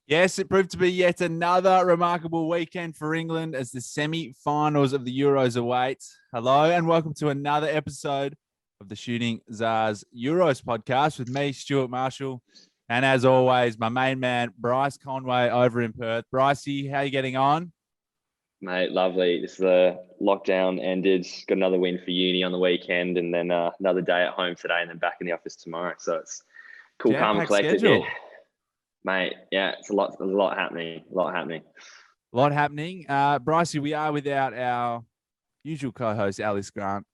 Yes, it proved to be yet another remarkable weekend for England as the semi-finals of the Euros await. Hello and welcome to another episode of the Shooting Czars Euros podcast with me, Stewart Marshall, and as always, my main man, Bryce Conway over in Perth. Brycey, how are you getting on? Mate, lovely. This is the lockdown ended. Got another win for uni on the weekend, and then another day at home today, and then back in the office tomorrow. So it's cool, calm, and collected here. Mate, yeah, it's a lot. There's a lot happening. Brycey, we are without our usual co-host, Alice Grant,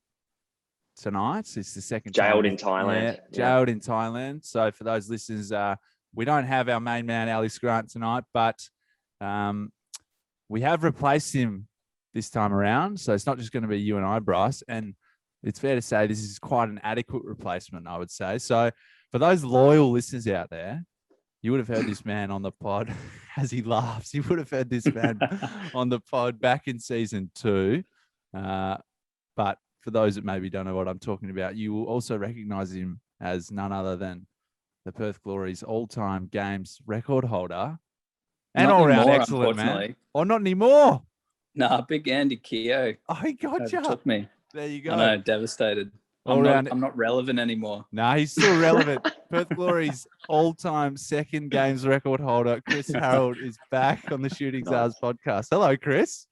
tonight. It's the second jailed time. in Thailand. Jailed in Thailand. So for those listeners, we don't have our main man, Alice Grant, tonight, but we have replaced him this time around. So it's not just going to be you and I, Bryce. And it's fair to say this is quite an adequate replacement, I would say. So for those loyal listeners out there, you would have heard this man on the pod as he laughs. You would have heard this man on the pod back in season 2. But for those that maybe don't know what I'm talking about, you will also recognize him as none other than the Perth Glory's all-time games record holder. And all-round excellent, man. Oh, not anymore. Nah, big Andy Keogh. Oh, he got you. Took me. There you go. I know, devastated. I'm not relevant anymore. No, he's still relevant. Perth Glory's all-time second games record holder, Chris Harold, is back on the Shooting Czars podcast. Hello, Chris.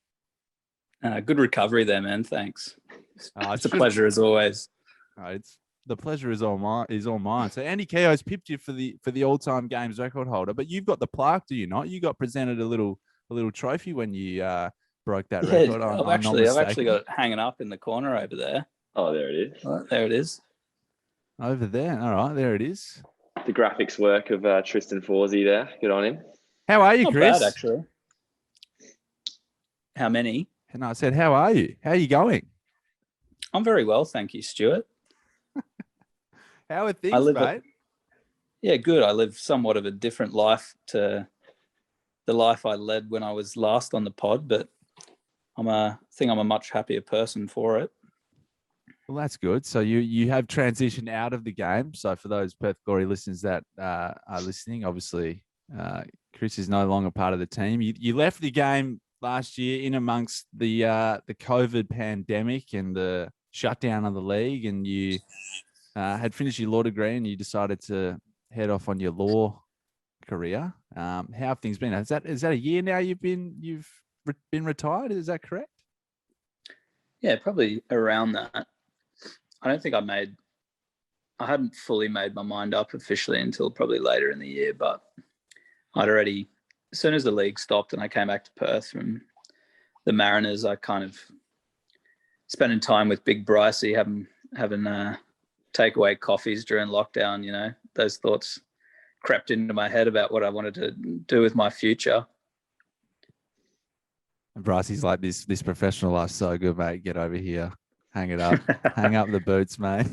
Good recovery there, man. Thanks. It's a pleasure as always. The pleasure is all mine. So Andy Keogh's pipped you for the all-time games record holder, but you've got the plaque, do you not? You got presented a little trophy when you broke that record. I've actually got it hanging up in the corner over there. Oh, there it is. Right, there it is. Over there. All right, there it is. The graphics work of Tristan Forsey there. Good on him. How are you, Not Chris? bad, actually. How many? And I said, how are you? How are you going? I'm very well, thank you, Stuart. How are things, mate? Yeah, good. I live somewhat of a different life to the life I led when I was last on the pod, but I think I'm a much happier person for it. Well, that's good. So you have transitioned out of the game. So for those Perth Glory listeners that are listening, obviously Chris is no longer part of the team. You left the game last year in amongst the COVID pandemic and the shutdown of the league, and you had finished your law degree and you decided to head off on your law career. How have things been? Is that a year now you've been retired? Is that correct? Yeah, probably around that. I don't think I hadn't fully made my mind up officially until probably later in the year, but I'd already, as soon as the league stopped and I came back to Perth from the Mariners, I kind of spending time with Big Brycey, having takeaway coffees during lockdown, you know, those thoughts crept into my head about what I wanted to do with my future. And Brycey's like, this professional life's so good, mate. Get over here. Hang it up. Hang up the boots, mate.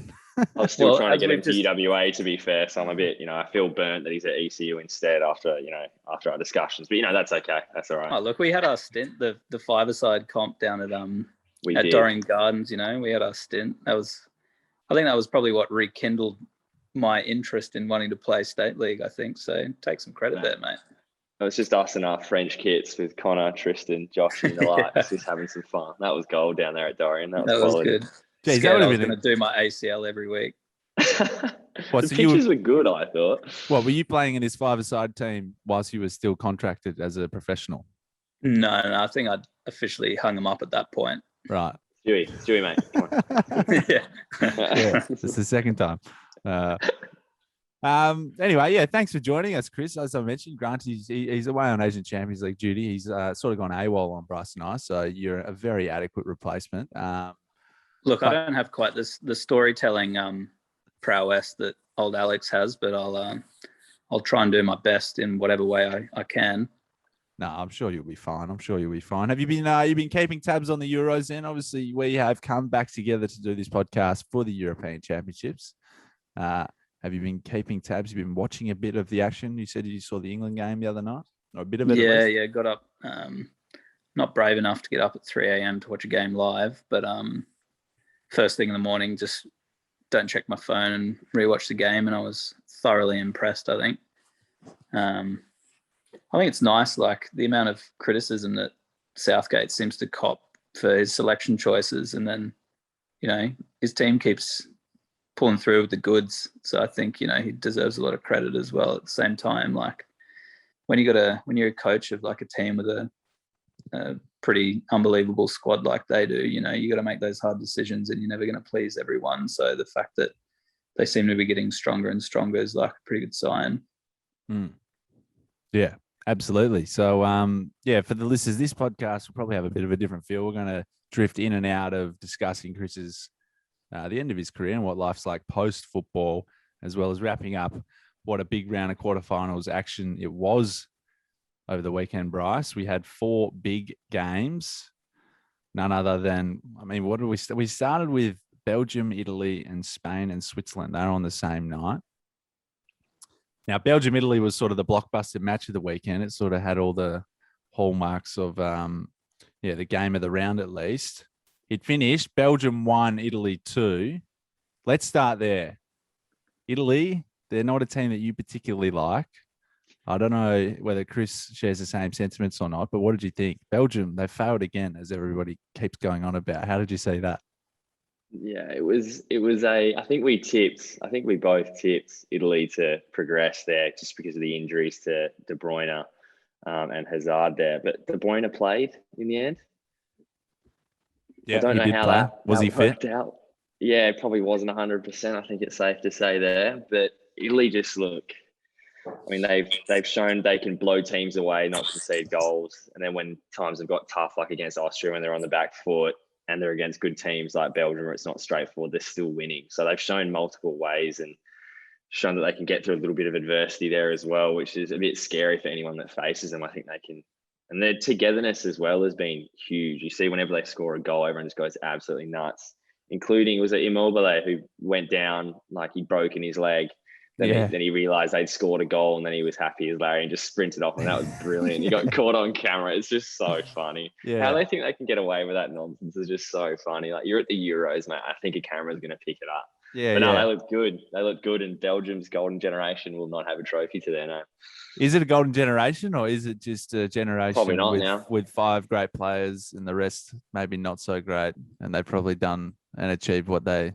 I'm still trying to get him to UWA, to be fair. So I'm a bit, I feel burnt that he's at ECU instead after our discussions. But, that's okay. That's all right. Oh, look, we had our stint, the five-a-side comp down at Doreen Gardens, we had our stint. I think that was probably what rekindled my interest in wanting to play state league, I think. So take some credit there, mate. It was just us and our French kits with Connor, Tristan, Josh, and the likes, just having some fun. That was gold down there at Dorian. That was good. Jeez, I was going to do my ACL every week. The pictures were good, I thought. What, were you playing in this five-a-side team whilst you were still contracted as a professional? No, I think I'd officially hung him up at that point. Right. Stewie, mate. Come on. Yeah. It's the second time. Anyway, yeah, thanks for joining us, Chris. As I mentioned, Grant, he's away on Asian Champions League duty. He's sort of gone AWOL on Bryce and I, so you're a very adequate replacement. Look, I don't have quite the storytelling prowess that old Alex has, but I'll try and do my best in whatever way I can. No, I'm sure you'll be fine. Have you been keeping tabs on the Euros then? Obviously, we have come back together to do this podcast for the European Championships. Have you been keeping tabs? You've been watching a bit of the action. You said you saw the England game the other night, or a bit of it. Yeah. Got up. Not brave enough to get up at 3 a.m. to watch a game live, but first thing in the morning, just don't check my phone and rewatch the game, and I was thoroughly impressed, I think. I think it's nice, like the amount of criticism that Southgate seems to cop for his selection choices, and then, his team keeps pulling through with the goods. So I think, he deserves a lot of credit as well. At the same time, like when you're a coach of like a team with a pretty unbelievable squad like they do, you got to make those hard decisions, and you're never going to please everyone. So the fact that they seem to be getting stronger and stronger is like a pretty good sign. Yeah, absolutely. So, for the listeners, this podcast will probably have a bit of a different feel. We're going to drift in and out of discussing Chris's the end of his career and what life's like post-football, as well as wrapping up what a big round of quarterfinals action it was over the weekend, Bryce. We had 4 big games, none other than, what did we started with Belgium, Italy, and Spain and Switzerland. They're on the same night. Now, Belgium, Italy was sort of the blockbuster match of the weekend. It sort of had all the hallmarks of, the game of the round at least. It finished Belgium 1, Italy 2. Let's start there. Italy, they're not a team that you particularly like. I don't know whether Chris shares the same sentiments or not, but what did you think? Belgium, they failed again, as everybody keeps going on about. How did you see that? Yeah, it was I think we both tipped Italy to progress there just because of the injuries to De Bruyne and Hazard there. But De Bruyne played in the end. Yeah, I don't know how play. that was he worked fit? out. Yeah, it probably wasn't 100%. I think it's safe to say there. But Italy just look. They've shown they can blow teams away, not concede goals. And then when times have got tough, like against Austria, when they're on the back foot and they're against good teams like Belgium, where it's not straightforward, they're still winning. So they've shown multiple ways and shown that they can get through a little bit of adversity there as well, which is a bit scary for anyone that faces them. I think they can. And their togetherness as well has been huge. You see, whenever they score a goal, everyone just goes absolutely nuts, including, was it Immobile who went down, like he'd broken his leg. Then he realised they'd scored a goal, and then he was happy as Larry and just sprinted off, and that was brilliant. He got caught on camera. It's just so funny. Yeah. How they think they can get away with that nonsense is just so funny. Like, you're at the Euros, mate. I think a camera's going to pick it up. Yeah, but no, they look good. They look good, and Belgium's golden generation will not have a trophy to their name. Is it a golden generation, or is it just a generation probably not now, with 5 great players and the rest maybe not so great, and they've probably done and achieved what they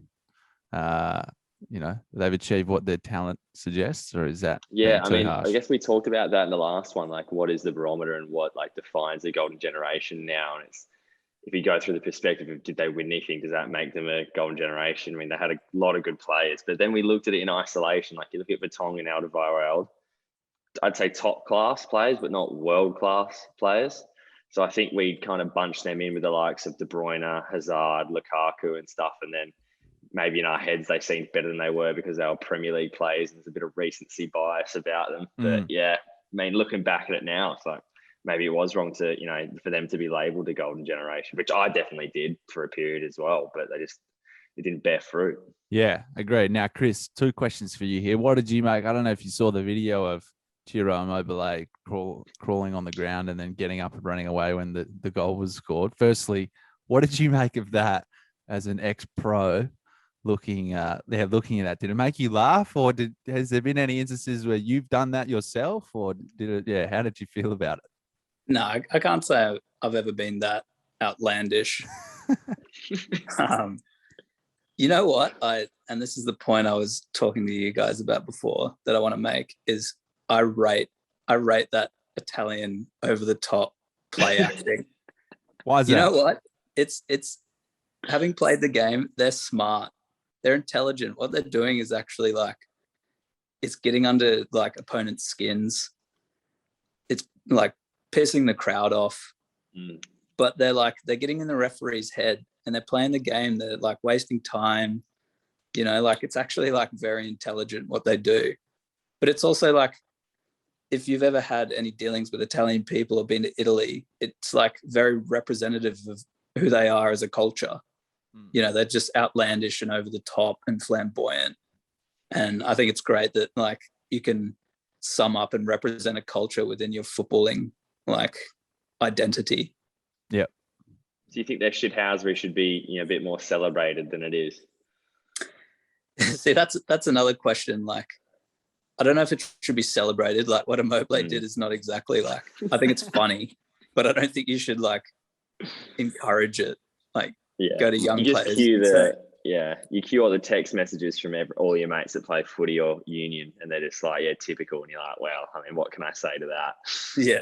they've achieved what their talent suggests, or is that harsh? I guess we talked about that in the last one, like what is the barometer and what like defines the golden generation now? And it's, if you go through the perspective of did they win anything, does that make them a golden generation? They had a lot of good players, but then we looked at it in isolation. Like you look at Vertonghen and Alderweireld, I'd say top class players, but not world class players. So I think we'd kind of bunch them in with the likes of De Bruyne, Hazard, Lukaku and stuff, and then maybe in our heads they seemed better than they were because they were Premier League players and there's a bit of recency bias about them. But looking back at it now, it's like maybe it was wrong to, for them to be labelled a golden generation, which I definitely did for a period as well, but it didn't bear fruit. Yeah, agreed. Now, Chris, 2 questions for you here. What did you make? I don't know if you saw the video of Ciro Immobile crawling on the ground and then getting up and running away when the goal was scored. Firstly, what did you make of that as an ex-pro? Looking at that, did it make you laugh, or has there been any instances where you've done that yourself, or did it? How did you feel about it? No, I can't say I've ever been that outlandish. You know what? And this is the point I was talking to you guys about before that I want to make is I rate that Italian over the top play acting. Why is that? You know what? It's having played the game, they're smart. They're intelligent. What they're doing is actually like, it's getting under like opponents' skins. It's like pissing the crowd off. But they're getting in the referee's head and they're playing the game. They're like wasting time. It's actually like very intelligent what they do. But it's also like, if you've ever had any dealings with Italian people or been to Italy, it's like very representative of who they are as a culture. They're just outlandish and over the top and flamboyant. And I think it's great that like you can sum up and represent a culture within your footballing like identity. Yeah. Do you think their shithousery should be, a bit more celebrated than it is? See, that's another question. Like, I don't know if it should be celebrated. Like what Immobile did is not exactly like, I think it's funny, but I don't think you should like encourage it. Like go to young you just players. You cue all the text messages from all your mates that play footy or union, and they're just like, typical. And you're like, well, I mean, what can I say to that? Yeah,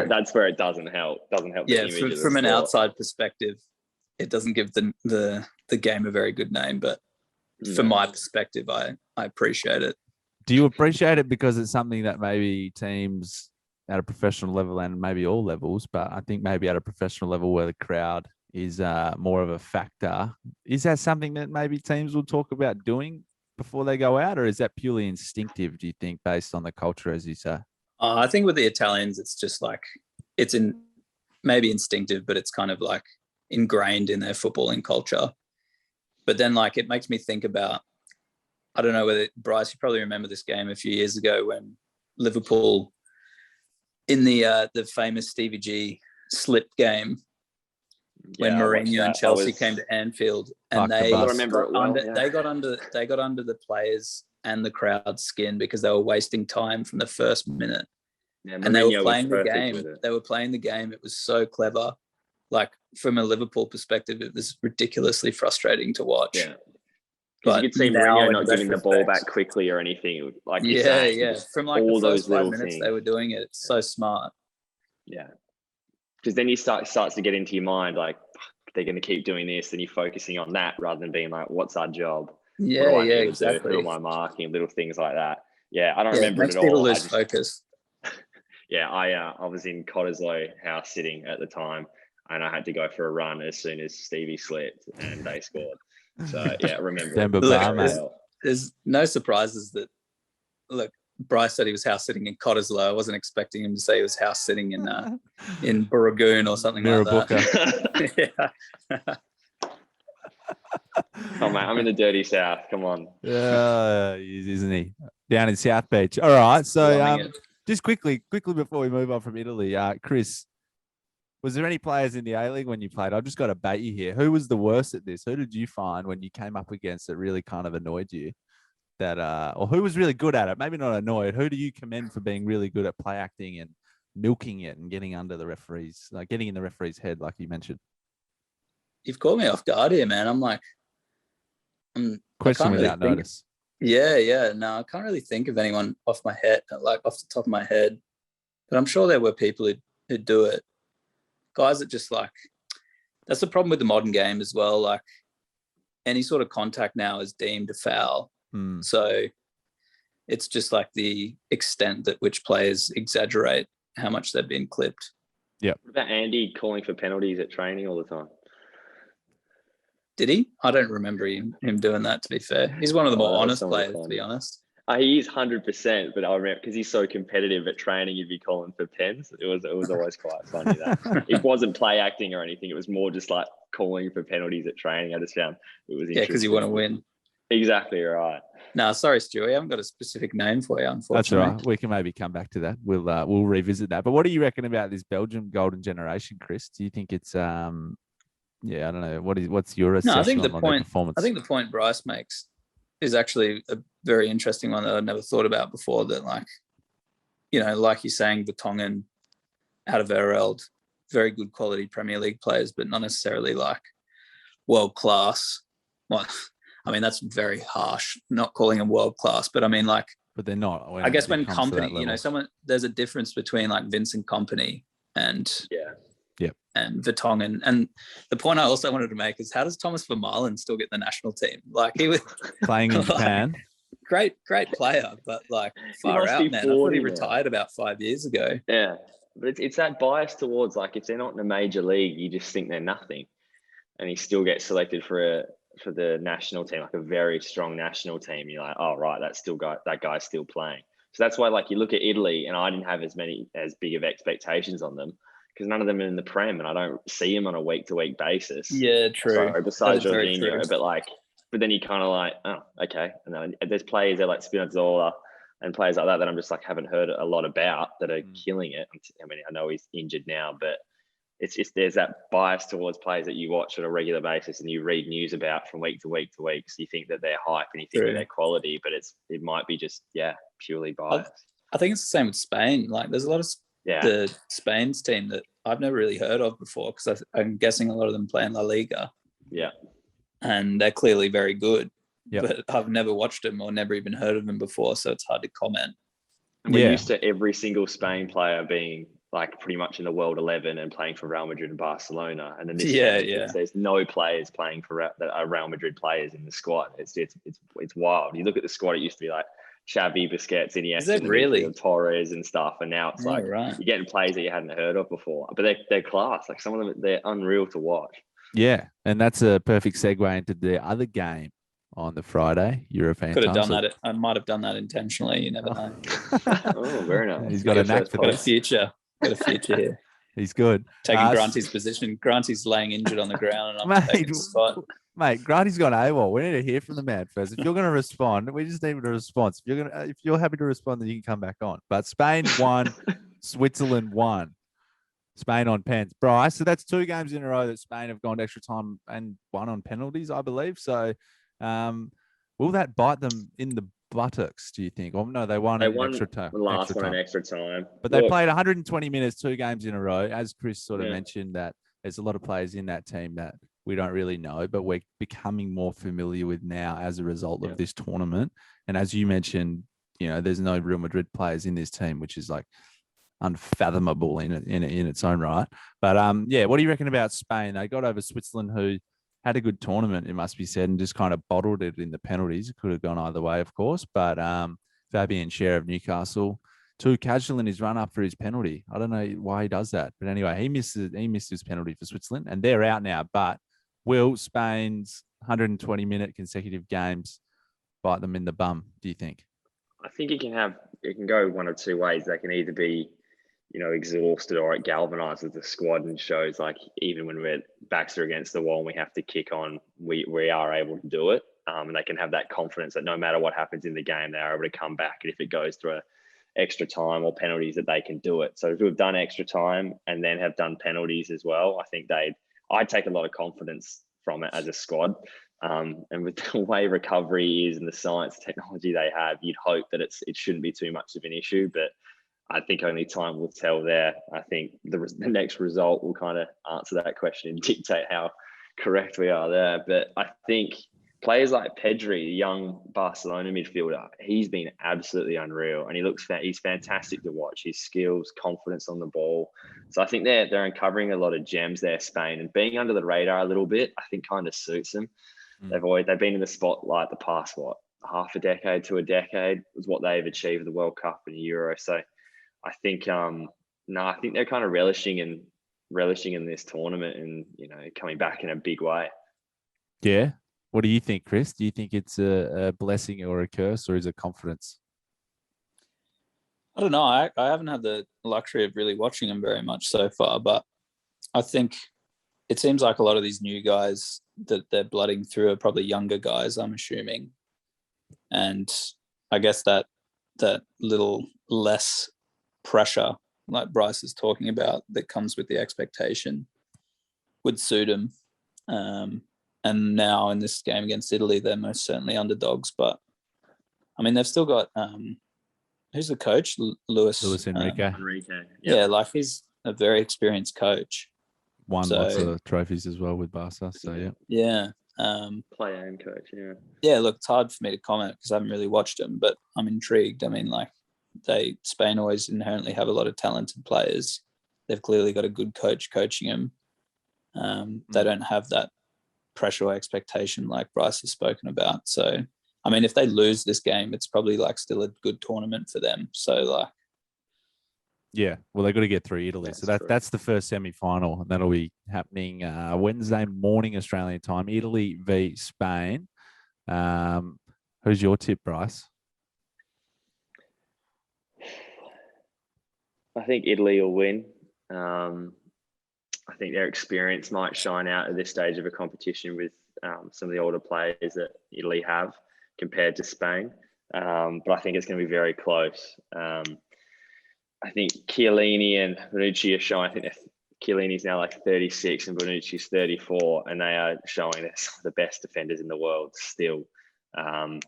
that's where it doesn't help. Doesn't help. Yeah, the image from an sport. outside perspective, it doesn't give the game a very good name. But from my perspective, I appreciate it. Do you appreciate it because it's something that maybe teams at a professional level and maybe all levels, but I think maybe at a professional level where the crowd is more of a factor, is that something that maybe teams will talk about doing before they go out, or is that purely instinctive, do you think, based on the culture, as you say? I think with the Italians, it's just like, it's maybe instinctive, but it's kind of like ingrained in their footballing culture. But then like, it makes me think about, I don't know whether, Bryce, you probably remember this game a few years ago when Liverpool, in the famous Stevie G slip game, when Mourinho and Chelsea came to Anfield, and they got under the players and the crowd's skin because they were wasting time from the first minute. Yeah, and they were playing the game. They were playing the game. It was so clever. Like from a Liverpool perspective, it was ridiculously frustrating to watch. Yeah. But you could see Mourinho not giving the ball back quickly or anything. Like from like all the first 5 minutes they were doing it. It's so smart. Yeah, because then you starts to get into your mind like they're going to keep doing this, and you're focusing on that rather than being like, what's our job? Exactly. Who am I marking? Little things like that. Yeah, I don't remember it at all. People lose focus. I was in Cottesloe house sitting at the time, and I had to go for a run as soon as Stevie slipped and they scored. So I remember. There's no surprises that. Look, Bryce said he was house sitting in Cottesloe. I wasn't expecting him to say he was house sitting in Burragoon or something like that. Oh mate, I'm in the dirty south. Come on. Isn't he? Down in South Beach. All right. So just quickly before we move on from Italy, Chris, was there any players in the A-League when you played? I've just got to bait you here. Who was the worst at this? Who did you find when you came up against that really kind of annoyed you? Or who was really good at it? Maybe not annoyed. Who do you commend for being really good at play acting and milking it and getting under the referees, like getting in the referee's head, like you mentioned? You've caught me off guard here, man. I'm like, question without notice. Yeah. No, I can't really think of anyone off my head, like off the top of my head. But I'm sure there were people who do it. Guys that just like, that's the problem with the modern game as well. Like any sort of contact now is deemed a foul. So it's just like the extent that which players exaggerate how much they've been clipped. Yeah. What about Andy calling for penalties at training all the time? Did he? I don't remember him doing that, to be fair. He's one of the more honest players, to be honest. He is 100%, but I remember because he's so competitive at training, he'd be calling for pens. It was always quite funny that it wasn't play acting or anything. It was more just like calling for penalties at training. I just found it was interesting. Yeah, because you want to win. Exactly right. No, sorry, Stewart. I haven't got a specific name for you, unfortunately. That's all right. We can maybe come back to that. We'll revisit that. But what do you reckon about this Belgium golden generation, Chris? Do you think it's I don't know. What's your assessment on their performance? I think the point Bryce makes is actually a very interesting one that I'd never thought about before. That like you're saying, Vertonghen, Alderweireld, very good quality Premier League players, but not necessarily like world class. Well, I mean, that's very harsh, not calling them world class, but I mean, like, but they're not. I guess when Kompany, there's a difference between like Vincent Kompany and Vertonghen. And the point I also wanted to make is, how does Thomas Vermaelen still get the national team? Like he was playing in Japan. Great player, but like far out, man. I thought he retired about 5 years ago. Yeah, but it's that bias towards like if they're not in a major league, you just think they're nothing, and he still gets selected for the national team, like a very strong national team. You're like, oh right, that guy's still playing. So that's why, like, you look at Italy, and I didn't have as big of expectations on them because none of them are in the Prem, and I don't see them on a week-to-week basis. Yeah, true. So besides Jorginho, but then you kind of like, oh, okay. And then there's players there like Spinazzola and players like that I'm just like haven't heard a lot about that are killing it. I mean, I know he's injured now, but it's just there's that bias towards players that you watch on a regular basis and you read news about from week to week to week. So you think that they're hype and you think that they're quality, but it might be just purely biased. I think it's the same with Spain. Like there's a lot of the Spain's team that I've never really heard of before because I'm guessing a lot of them play in La Liga. Yeah, and they're clearly very good. Yep. But I've never watched them or never even heard of them before, so it's hard to comment. And we're used to every single Spain player being like pretty much in the world 11 and playing for Real Madrid and Barcelona. And then this there's no players playing for that are Real Madrid players in the squad. It's wild. You look at the squad; it used to be like Xavi, Busquets, Iniesta, really? Torres and stuff, and now it's you're getting players that you hadn't heard of before. But they're class. Like some of them, they're unreal to watch. Yeah, and that's a perfect segue into the other game on the Friday, European. Could have done that. I might have done that intentionally. You never know. Oh, very nice. He's got a knack for this. Got a future here. He's good. Taking Granty's position. Granty's laying injured on the ground, and I'm taking his spot. Mate, Granty's gone AWOL. We need to hear from the man first. If you're going to respond, we just need a response. If you're happy to respond, then you can come back on. But Spain won, Switzerland won. Spain on pens. Bryce, so that's 2 games in a row that Spain have gone to extra time and won on penalties, I believe. So will that bite them in the buttocks, do you think? Or no, they won extra time. The last one in extra time. But they played 120 minutes, 2 games in a row. As Chris sort of mentioned, that there's a lot of players in that team that we don't really know, but we're becoming more familiar with now as a result of this tournament. And as you mentioned, there's no Real Madrid players in this team, which is like unfathomable in its own right. But what do you reckon about Spain? They got over Switzerland, who had a good tournament, it must be said, and just kind of bottled it in the penalties. It could have gone either way, of course. But Fabian Schär of Newcastle, too casual in his run up for his penalty. I don't know why he does that, but anyway, he missed his penalty for Switzerland, and they're out now. But will Spain's 120-minute consecutive games bite them in the bum, do you think? I think it can go one of 2 ways. They can either be exhausted, or it galvanizes the squad and shows like even when we're backs are against the wall and we have to kick on, we are able to do it. And they can have that confidence that no matter what happens in the game, they are able to come back. And if it goes through extra time or penalties, that they can do it. So if we've done extra time and then have done penalties as well, I think I'd take a lot of confidence from it as a squad. And with the way recovery is and the science technology they have, you'd hope that it shouldn't be too much of an issue, but I think only time will tell there. I think the next result will kind of answer that question and dictate how correct we are there. But I think players like Pedri, the young Barcelona midfielder, he's been absolutely unreal, and he's fantastic to watch. His skills, confidence on the ball. So I think they're uncovering a lot of gems there, Spain, and being under the radar a little bit, I think kind of suits them. They've been in the spotlight the past half a decade to a decade was what they've achieved with the World Cup and the Euro. So I think I think they're kind of relishing in this tournament and coming back in a big way. Yeah. What do you think, Chris? Do you think it's a blessing or a curse, or is it confidence? I don't know. I haven't had the luxury of really watching them very much so far, but I think it seems like a lot of these new guys that they're blooding through are probably younger guys, I'm assuming. And I guess that little less pressure, like Bryce is talking about, that comes with the expectation would suit him. And now in this game against Italy, they're most certainly underdogs. But I mean, they've still got who's the coach? Luis Enrique. Yeah, like he's a very experienced coach. Won lots of trophies as well with Barca. So yeah. Player and coach. Yeah. Look, it's hard for me to comment because I haven't really watched them, but I'm intrigued. I mean, like Spain always inherently have a lot of talented players. They've clearly got a good coach coaching them. They don't have that pressure or expectation like Bryce has spoken about. So, I mean, if they lose this game, it's probably like still a good tournament for them. So, yeah, well, they've got to get through Italy. So that's the first semi-final. That'll be happening Wednesday morning Australian time. Italy v Spain. Who's your tip, Bryce? I think Italy will win. I think their experience might shine out at this stage of a competition with some of the older players that Italy have compared to Spain. But I think it's going to be very close. I think Chiellini and Bonucci are showing. I think they're Chiellini's now like 36 and Bonucci's 34, and they are showing us the best defenders in the world still. And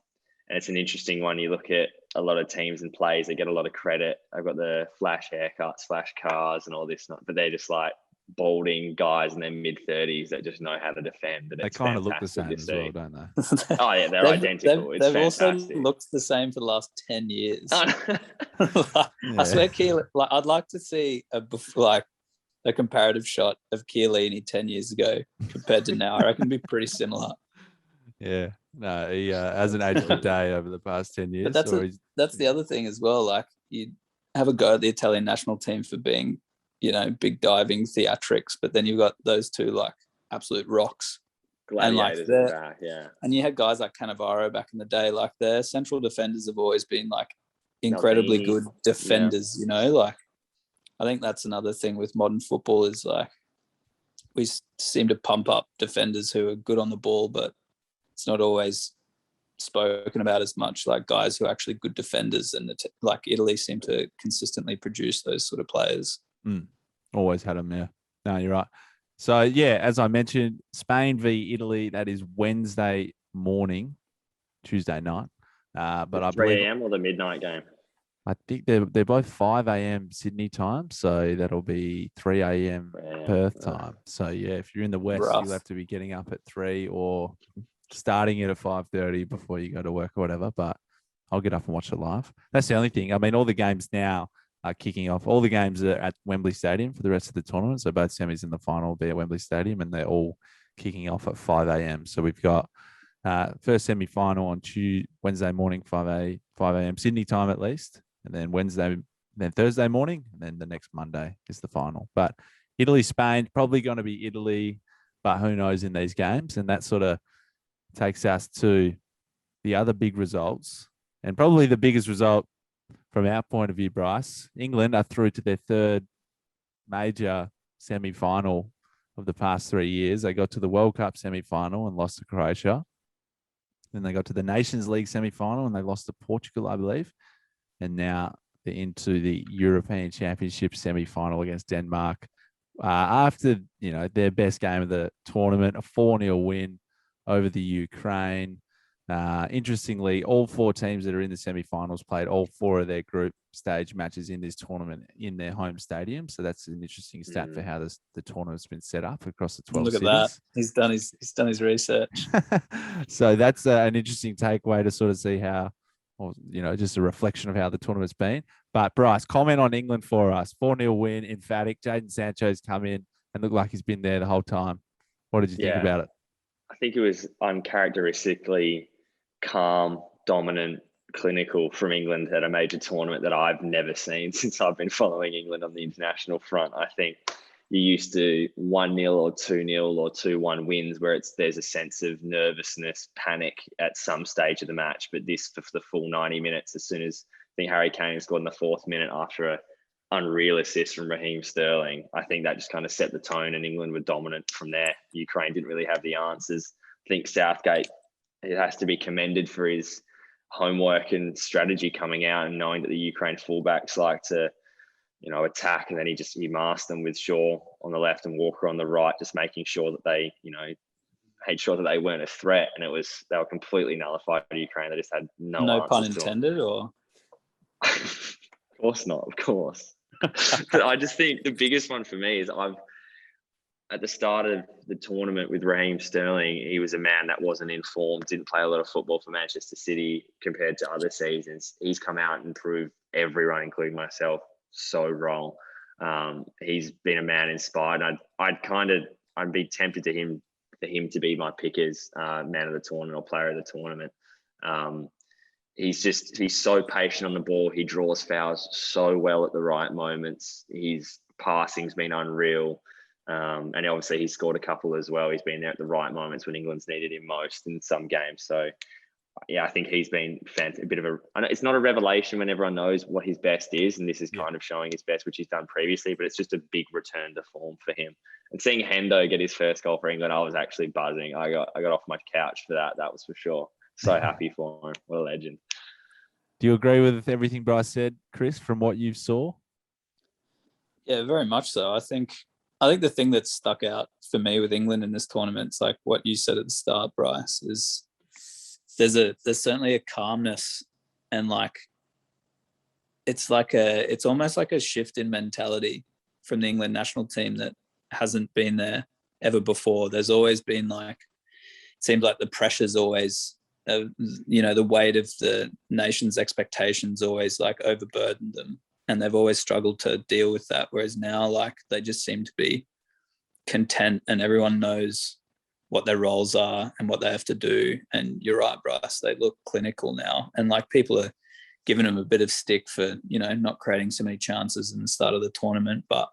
it's an interesting one. You look at a lot of teams and plays, they get a lot of credit. I've got the flash haircuts, flash cars and all this, but they're just like balding guys in their mid-30s that just know how to defend. And they kind of look the same as well, don't they? Oh, yeah, they're identical. They've also looked the same for the last 10 years. I swear, I'd like to see a comparative shot of Chiellini 10 years ago compared to now. I reckon it'd be pretty similar. Yeah. No, he hasn't aged a day over the past 10 years. But that's the other thing as well. Like, you have a go at the Italian national team for being, big diving theatrics, but then you've got those two like absolute rocks. Gladiators and back, yeah. And you had guys like Cannavaro back in the day. Like, their central defenders have always been like incredibly good defenders. Like, I think that's another thing with modern football is like we seem to pump up defenders who are good on the ball, but it's not always spoken about as much, like guys who are actually good defenders, and like Italy seem to consistently produce those sort of players. Always had them, yeah. No, you're right. So, yeah, as I mentioned, Spain v Italy, that is Wednesday morning, Tuesday night. But I 3 a.m. or the midnight game? I think they're both 5 a.m. Sydney time, so that'll be 3 a.m. Perth time. So, yeah, if you're in the West, you'll have to be getting up at 3 or starting it at 5:30 before you go to work or whatever, but I'll get up and watch it live. That's the only thing. I mean, all the games now are kicking off. All the games are at Wembley Stadium for the rest of the tournament. So both semis and the final will be at Wembley Stadium, and they're all kicking off at 5 a.m. So we've got first semi-final on Wednesday morning, 5 a.m. Sydney time at least, and then Thursday morning, and then the next Monday is the final. But Italy-Spain, probably going to be Italy, but who knows in these games. And that sort of takes us to the other big results, and probably the biggest result from our point of view, Bryce. England are through to their third major semi-final of the past 3 years. They got to the World Cup semi-final and lost to Croatia. Then they got to the Nations League semi-final and they lost to Portugal, I believe. And now they're into the European Championship semi-final against Denmark. After, their best game of the tournament, a 4-0 win over the Ukraine. Interestingly, all 4 teams that are in the semi-finals played all 4 of their group stage matches in this tournament in their home stadium. So that's an interesting stat for how the tournament's been set up across the 12 Look at cities. That. He's done his research. So that's an interesting takeaway to sort of see how, just a reflection of how the tournament's been. But Bryce, comment on England for us. 4-0 win, emphatic. Jadon Sancho's come in and looked like he's been there the whole time. What did you think about it? I think it was uncharacteristically calm, dominant, clinical from England at a major tournament that I've never seen since I've been following England on the international front. I think you're used to 1-0 or 2-0 or 2-1 wins where there's a sense of nervousness, panic at some stage of the match. But this for the full 90 minutes, as soon as I think Harry Kane scored in the 4th minute after an unreal assist from Raheem Sterling, I think that just kind of set the tone and England were dominant from there. Ukraine didn't really have the answers. I think Southgate, it has to be commended for his homework and strategy coming out and knowing that the Ukraine fullbacks like to, attack, and then he masked them with Shaw on the left and Walker on the right, just making sure that they, made sure that they weren't a threat. And they were completely nullified by Ukraine. They just had no pun intended, or? Of course not, of course. But I just think the biggest one for me is at the start of the tournament with Raheem Sterling, he was a man that wasn't informed, didn't play a lot of football for Manchester City compared to other seasons. He's come out and proved everyone, including myself, so wrong. He's been a man inspired. I'd be tempted for him to be my pick as man of the tournament or player of the tournament. He's so patient on the ball. He draws fouls so well at the right moments. His passing's been unreal. And obviously he scored a couple as well. He's been there at the right moments when England's needed him most in some games. So yeah, I think he's been a bit of it's not a revelation when everyone knows what his best is. And this is kind of showing his best, which he's done previously, but it's just a big return to form for him. And seeing Hendo get his first goal for England, I was actually buzzing. I got off my couch for that. That was for sure. So happy for him. What a legend. Do you agree with everything Bryce said, Chris, from what you saw? Yeah, very much so. I think I think the thing that stuck out for me with England in this tournament, it's like what you said at the start, Bryce, is there's certainly a calmness, and like it's almost like a shift in mentality from the England national team that hasn't been there ever before. There's always been like, it seems like the pressure's always, the weight of the nation's expectations always like overburdened them, and they've always struggled to deal with that. Whereas now, like, they just seem to be content, and everyone knows what their roles are and what they have to do. And you're right, Bryce, they look clinical now, and like people are giving them a bit of stick for, not creating so many chances in the start of the tournament. But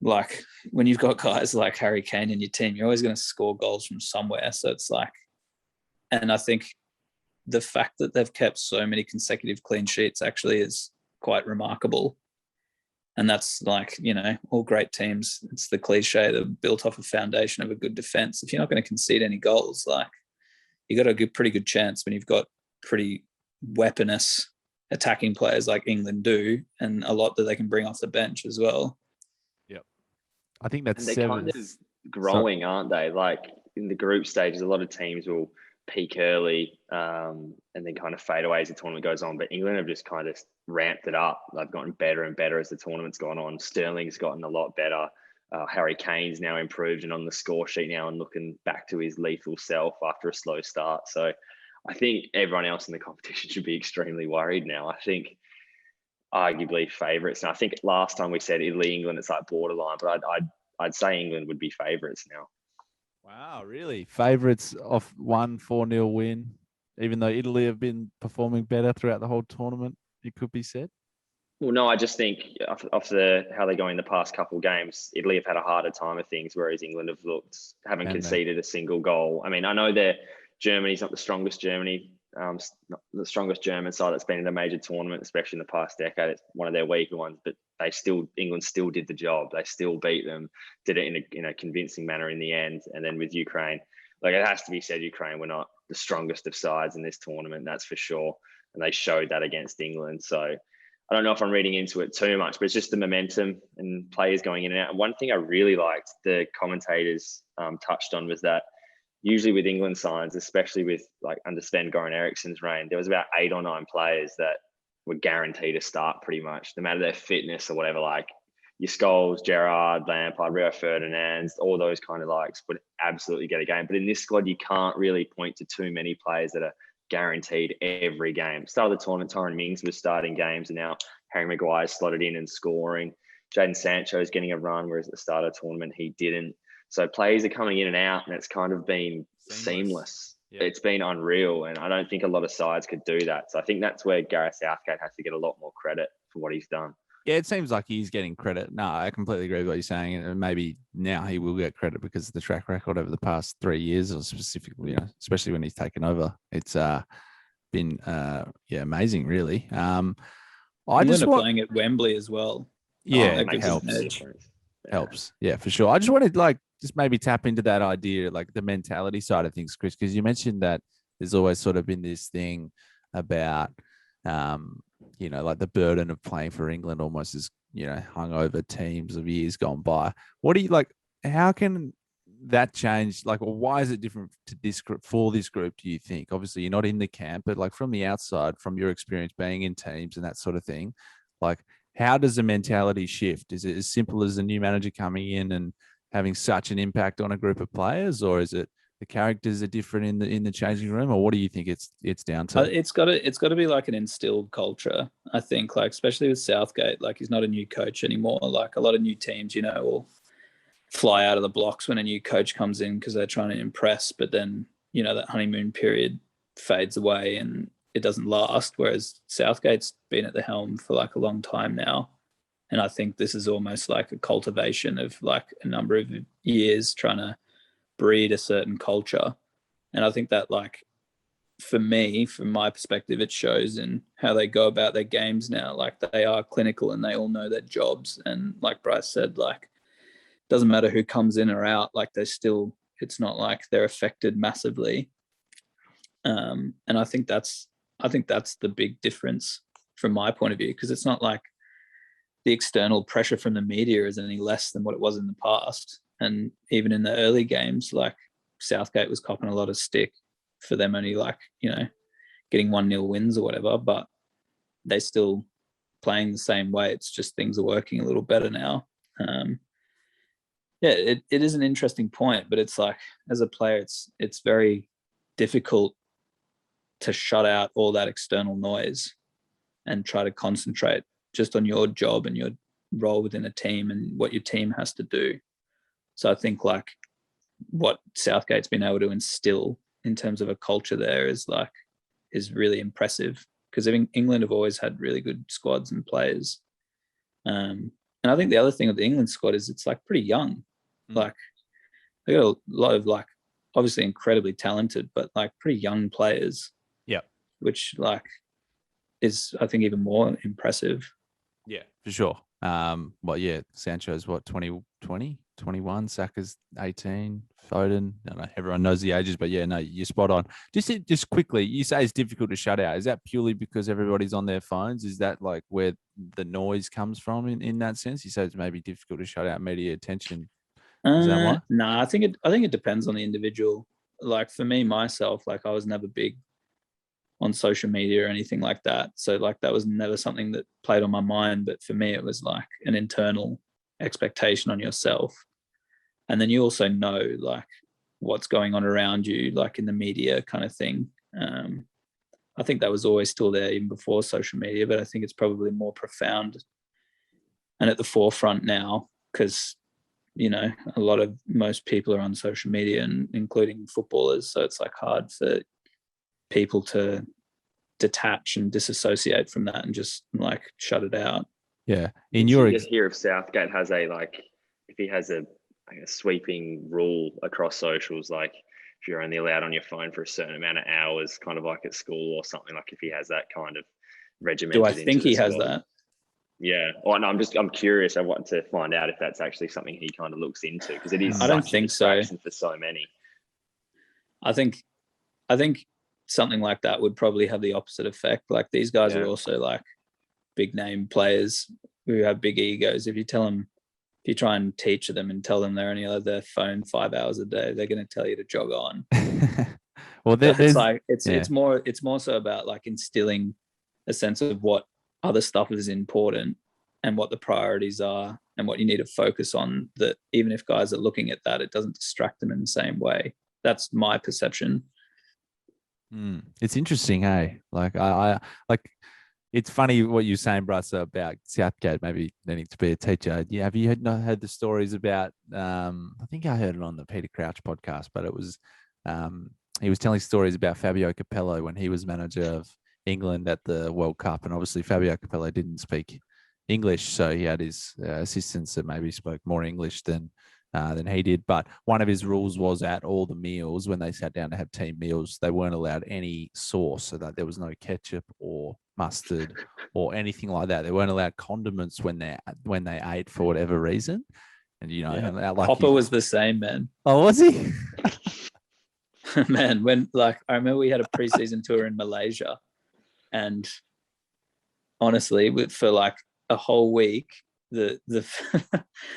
like when you've got guys like Harry Kane in your team, you're always going to score goals from somewhere. So it's like, and I think the fact that they've kept so many consecutive clean sheets actually is quite remarkable. And that's like, all great teams, it's the cliche, they're built off a foundation of a good defense. If you're not going to concede any goals, like, you got a pretty good chance when you've got pretty weaponous attacking players like England do, and a lot that they can bring off the bench as well. Yep. I think that's they're kind of growing, aren't they? Like in the group stages, a lot of teams will peak early and then kind of fade away as the tournament goes on. But England have just kind of ramped it up. They've gotten better and better as the tournament's gone on. Sterling's gotten a lot better. Harry Kane's now improved and on the score sheet now and looking back to his lethal self after a slow start. So I think everyone else in the competition should be extremely worried now. I think arguably favourites. And I think last time we said Italy, England, it's like borderline, but I'd say England would be favourites now. Wow, really? Favourites off 4-0 win, even though Italy have been performing better throughout the whole tournament, it could be said? Well, no, I just think off how they're going the past couple of games, Italy have had a harder time of things, whereas England haven't conceded a single goal. I mean, I know Germany's not the strongest not the strongest German side that's been in a major tournament, especially in the past decade. It's one of their weaker ones, but England still did the job. They still beat them, did it in a convincing manner in the end. And then with Ukraine, like, it has to be said, Ukraine were not the strongest of sides in this tournament, that's for sure. And they showed that against England. So I don't know if I'm reading into it too much, but it's just the momentum and players going in and out. And one thing I really liked the commentators touched on was that usually with England sides, especially with like under Sven-Goran Eriksson's reign, there was about 8 or 9 players that were guaranteed to start pretty much, no matter their fitness or whatever. Like your Scholes, Gerrard, Lampard, Rio Ferdinand, all those kind of likes would absolutely get a game. But in this squad, you can't really point to too many players that are guaranteed every game. Start of the tournament, Tyrone Mings was starting games, and now Harry Maguire's slotted in and scoring. Jadon Sancho's getting a run, whereas at the start of the tournament, he didn't. So players are coming in and out, and it's kind of been seamless. Yep. It's been unreal, and I don't think a lot of sides could do that. So I think that's where Gareth Southgate has to get a lot more credit for what he's done. Yeah, it seems like he's getting credit. No, I completely agree with what you're saying, and maybe now he will get credit because of the track record over the past 3 years, or specifically, especially when he's taken over. It's been amazing, really. I just playing at Wembley as well. Yeah, it helps. Yeah, for sure. I just wanted just maybe tap into that idea, like the mentality side of things, Chris, because you mentioned that there's always sort of been this thing about, like the burden of playing for England almost is, hung over teams of years gone by. What do you like? How can that change? Like, or why is it different to this group, for this group, do you think? Obviously, you're not in the camp, but like from the outside, from your experience being in teams and that sort of thing, like, how does the mentality shift? Is it as simple as a new manager coming in and having such an impact on a group of players, or is it the characters are different in the changing room, or what do you think it's down to? It's got to be like an instilled culture, I think. Like, especially with Southgate, like, he's not a new coach anymore. Like a lot of new teams, will fly out of the blocks when a new coach comes in because they're trying to impress, but then that honeymoon period fades away and it doesn't last. Whereas Southgate's been at the helm for like a long time now. And I think this is almost like a cultivation of like a number of years trying to breed a certain culture. And I think that, like, for me, from my perspective, it shows in how they go about their games now. Like, they are clinical and they all know their jobs. And like Bryce said, like, doesn't matter who comes in or out, like it's not like they're affected massively. And I think that's the big difference from my point of view, because it's not like the external pressure from the media is any less than what it was in the past. And even in the early games, like Southgate was copping a lot of stick for them only like, getting 1-0 wins or whatever, but they still playing the same way. It's just things are working a little better now. It is an interesting point, but it's like as a player, it's very difficult to shut out all that external noise and try to concentrate just on your job and your role within a team and what your team has to do. So I think like what Southgate's been able to instill in terms of a culture there is really impressive, because England have always had really good squads and players. And I think the other thing with the England squad is it's like pretty young. Like they got a lot of like obviously incredibly talented, but like pretty young players. Yeah. Which like is I think even more impressive. Yeah, for sure. Well, yeah, Sancho's what, 21, Saka's 18, Foden. I don't know, everyone knows the ages, but yeah, no, you're spot on. Just quickly, you say it's difficult to shut out. Is that purely because everybody's on their phones? Is that like where the noise comes from in that sense? You say it's maybe difficult to shut out media attention. Is that why? No, I think it depends on the individual. Like for me, myself, like I was never big on social media or anything like that. So like that was never something that played on my mind. But for me, it was like an internal expectation on yourself. And then you also know like what's going on around you, like in the media kind of thing. I think that was always still there even before social media, but I think it's probably more profound and at the forefront now because, most people are on social media and including footballers. So it's like hard for people to detach and disassociate from that and just like shut it out. Yeah. Just hear if Southgate has if he has a sweeping rule across socials, like if you're only allowed on your phone for a certain amount of hours, kind of like at school or something, like if he has that kind of regimented. Do I think he has that? Yeah. Well, no, I'm curious. I want to find out if that's actually something he kind of looks into, because it is. I don't think so. For so many. I think something like that would probably have the opposite effect. Like these guys are also like big name players who have big egos. If you try and teach them and tell them they're only on their phone 5 hours a day, they're going to tell you to jog on. Well, it's more so about like instilling a sense of what other stuff is important and what the priorities are and what you need to focus on, that even if guys are looking at that, it doesn't distract them in the same way. That's my perception. It's interesting, hey? Like I it's funny what you're saying, Bryce, about Southgate maybe needing to be a teacher. Yeah, have you heard the stories about? I think I heard it on the Peter Crouch podcast, but it was he was telling stories about Fabio Capello when he was manager of England at the World Cup, and obviously Fabio Capello didn't speak English, so he had his assistants that maybe spoke more English than he did. But one of his rules was at all the meals, when they sat down to have team meals, they weren't allowed any sauce, so that there was no ketchup or mustard or anything like that. They weren't allowed condiments when they ate for whatever reason. And Hopper was the same, man. Oh, was he? Man, when I remember we had a preseason tour in Malaysia, and honestly, for like a whole week, the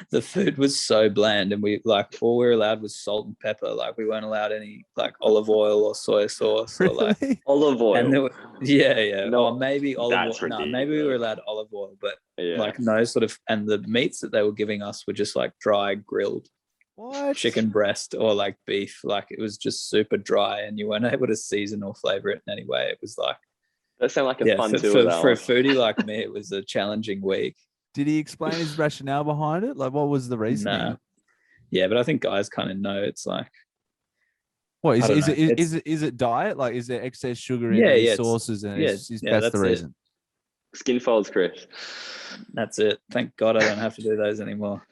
the food was so bland, and we all we were allowed was salt and pepper. Like we weren't allowed any like olive oil or soy sauce or like olive oil. And No, or maybe olive oil. No, maybe we were allowed olive oil, but like no sort of. And the meats that they were giving us were just like dry grilled. What? Chicken breast or like beef. Like it was just super dry, and you weren't able to season or flavor it in any way. It was like that sounds like a fun tour. For a foodie like me, it was a challenging week. Did he explain his rationale behind it? Like, what was the reasoning? Nah. Yeah, but I think guys kind of know. It's like, what is it diet? Like, is there excess sugar in these sauces, and that's the reason? Skin folds, Chris. That's it. Thank God I don't have to do those anymore.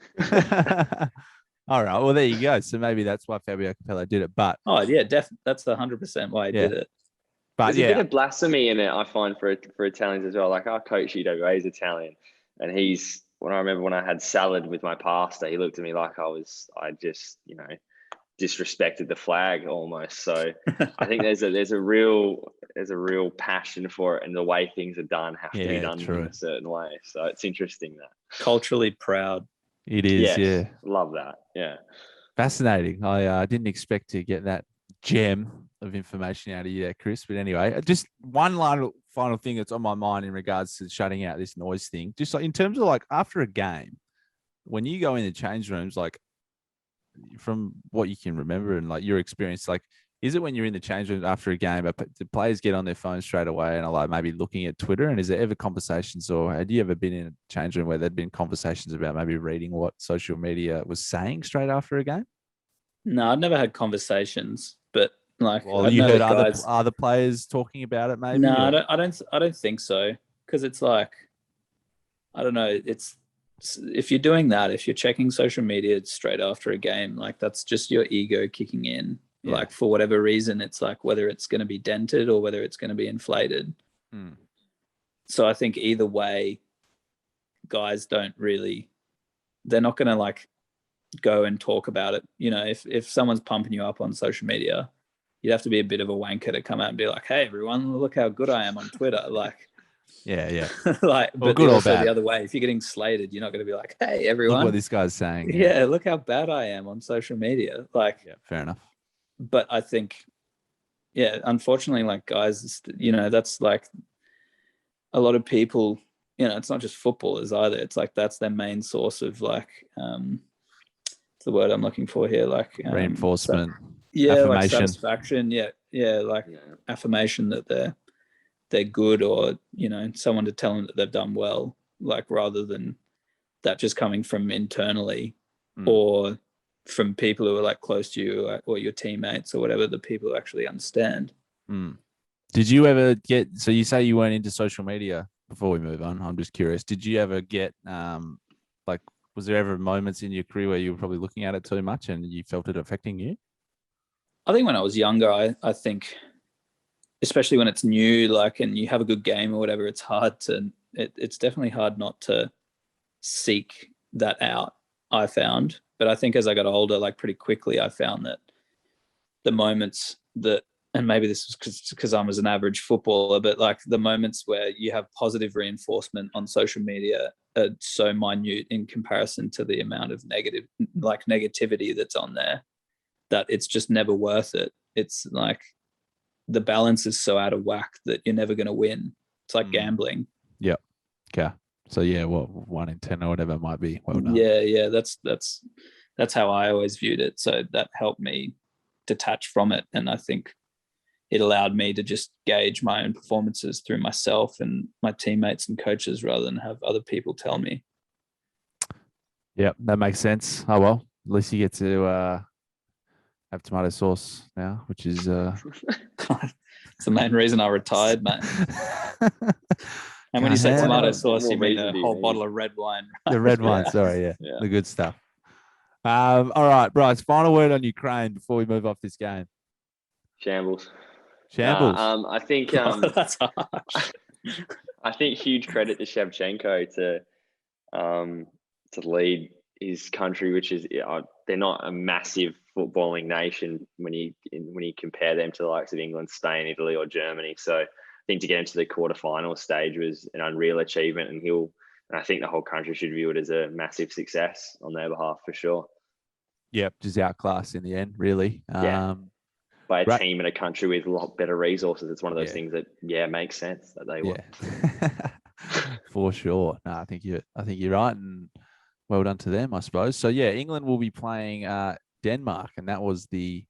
All right. Well, there you go. So maybe that's why Fabio Capello did it. But that's 100% why he did it. But there's a bit of blasphemy in it, I find, for Italians as well. Like our coach UWA is Italian, and when I remember when I had salad with my pasta, he looked at me like I just disrespected the flag almost. So I think there's a real passion for it, and the way things are done have to be done in a certain way. So it's interesting that culturally proud. It is, yes, love that. Yeah, fascinating. I didn't expect to get that gem of information out of you there, Chris. But anyway, just one final thing that's on my mind in regards to shutting out this noise thing. Just like in terms of like after a game, when you go in the change rooms, like from what you can remember and like your experience, like is it when you're in the change room after a game, the players get on their phone straight away and are like maybe looking at Twitter? And is there ever conversations, or had you ever been in a change room where there'd been conversations about maybe reading what social media was saying straight after a game? No, I've never had conversations, but like, well, you heard other players talking about it, maybe. No, I don't think so, because it's like, I don't know. It's if you're doing that, if you're checking social media straight after a game, like that's just your ego kicking in. Yeah. Like for whatever reason, it's like whether it's going to be dented or whether it's going to be inflated. So I think either way, guys they're not going to like go and talk about it. You know, if someone's pumping you up on social media, you'd have to be a bit of a wanker to come out and be like, "Hey, everyone, look how good I am on Twitter." Like, yeah. Like, well, but also the other way, if you're getting slated, you're not going to be like, "Hey, everyone, look what this guy's saying." Yeah, look how bad I am on social media. Like, yeah, fair enough. But I think, yeah, unfortunately, like guys, you know, that's like a lot of people. You know, it's not just footballers either. It's like that's their main source of like, what's the word I'm looking for here? Like reinforcement. Yeah, affirmation. like satisfaction. Yeah, like affirmation that they're good, or you know, someone to tell them that they've done well. Like rather than that just coming from internally or from people who are like close to you or your teammates or whatever, the people who actually understand. Did you ever get, so you say you weren't into social media before we move on, I'm just curious, did you ever get like, was there ever moments in your career where you were probably looking at it too much and you felt it affecting you? I think when I was younger, I think, especially when it's new, like, and you have a good game or whatever, it's hard to, it's definitely hard not to seek that out, I found. But I think as I got older, like pretty quickly, I found that the moments that, and maybe this is because I was an average footballer, but like the moments where you have positive reinforcement on social media are so minute in comparison to the amount of negativity that's on there, that it's just never worth it. It's like the balance is so out of whack that you're never going to win. It's like gambling. Yep. Okay. So yeah, well, 1 in 10 or whatever it might be. Well done. Yeah. That's how I always viewed it. So that helped me detach from it, and I think it allowed me to just gauge my own performances through myself and my teammates and coaches rather than have other people tell me. Yeah, that makes sense. Oh well, at least you get to have tomato sauce now, which is it's the main reason I retired, mate. And when you say tomato sauce, you mean a whole bottle of red wine, right? The red wine, sorry, yeah, the good stuff. All right, Bryce, final word on Ukraine before we move off this game. Shambles. I think that's harsh. I think huge credit to Shevchenko to lead his country, which is they're not a massive footballing nation when you compare them to the likes of England, Spain, Italy, or Germany. So I think to get into the quarterfinal stage was an unreal achievement, and I think the whole country should view it as a massive success on their behalf for sure. Yep, just outclassed in the end, really. By a team and a country with a lot better resources. It's one of those things that makes sense that they were. For sure. No, I think you're right, and well done to them, I suppose. So yeah, England will be playing Denmark, and that was the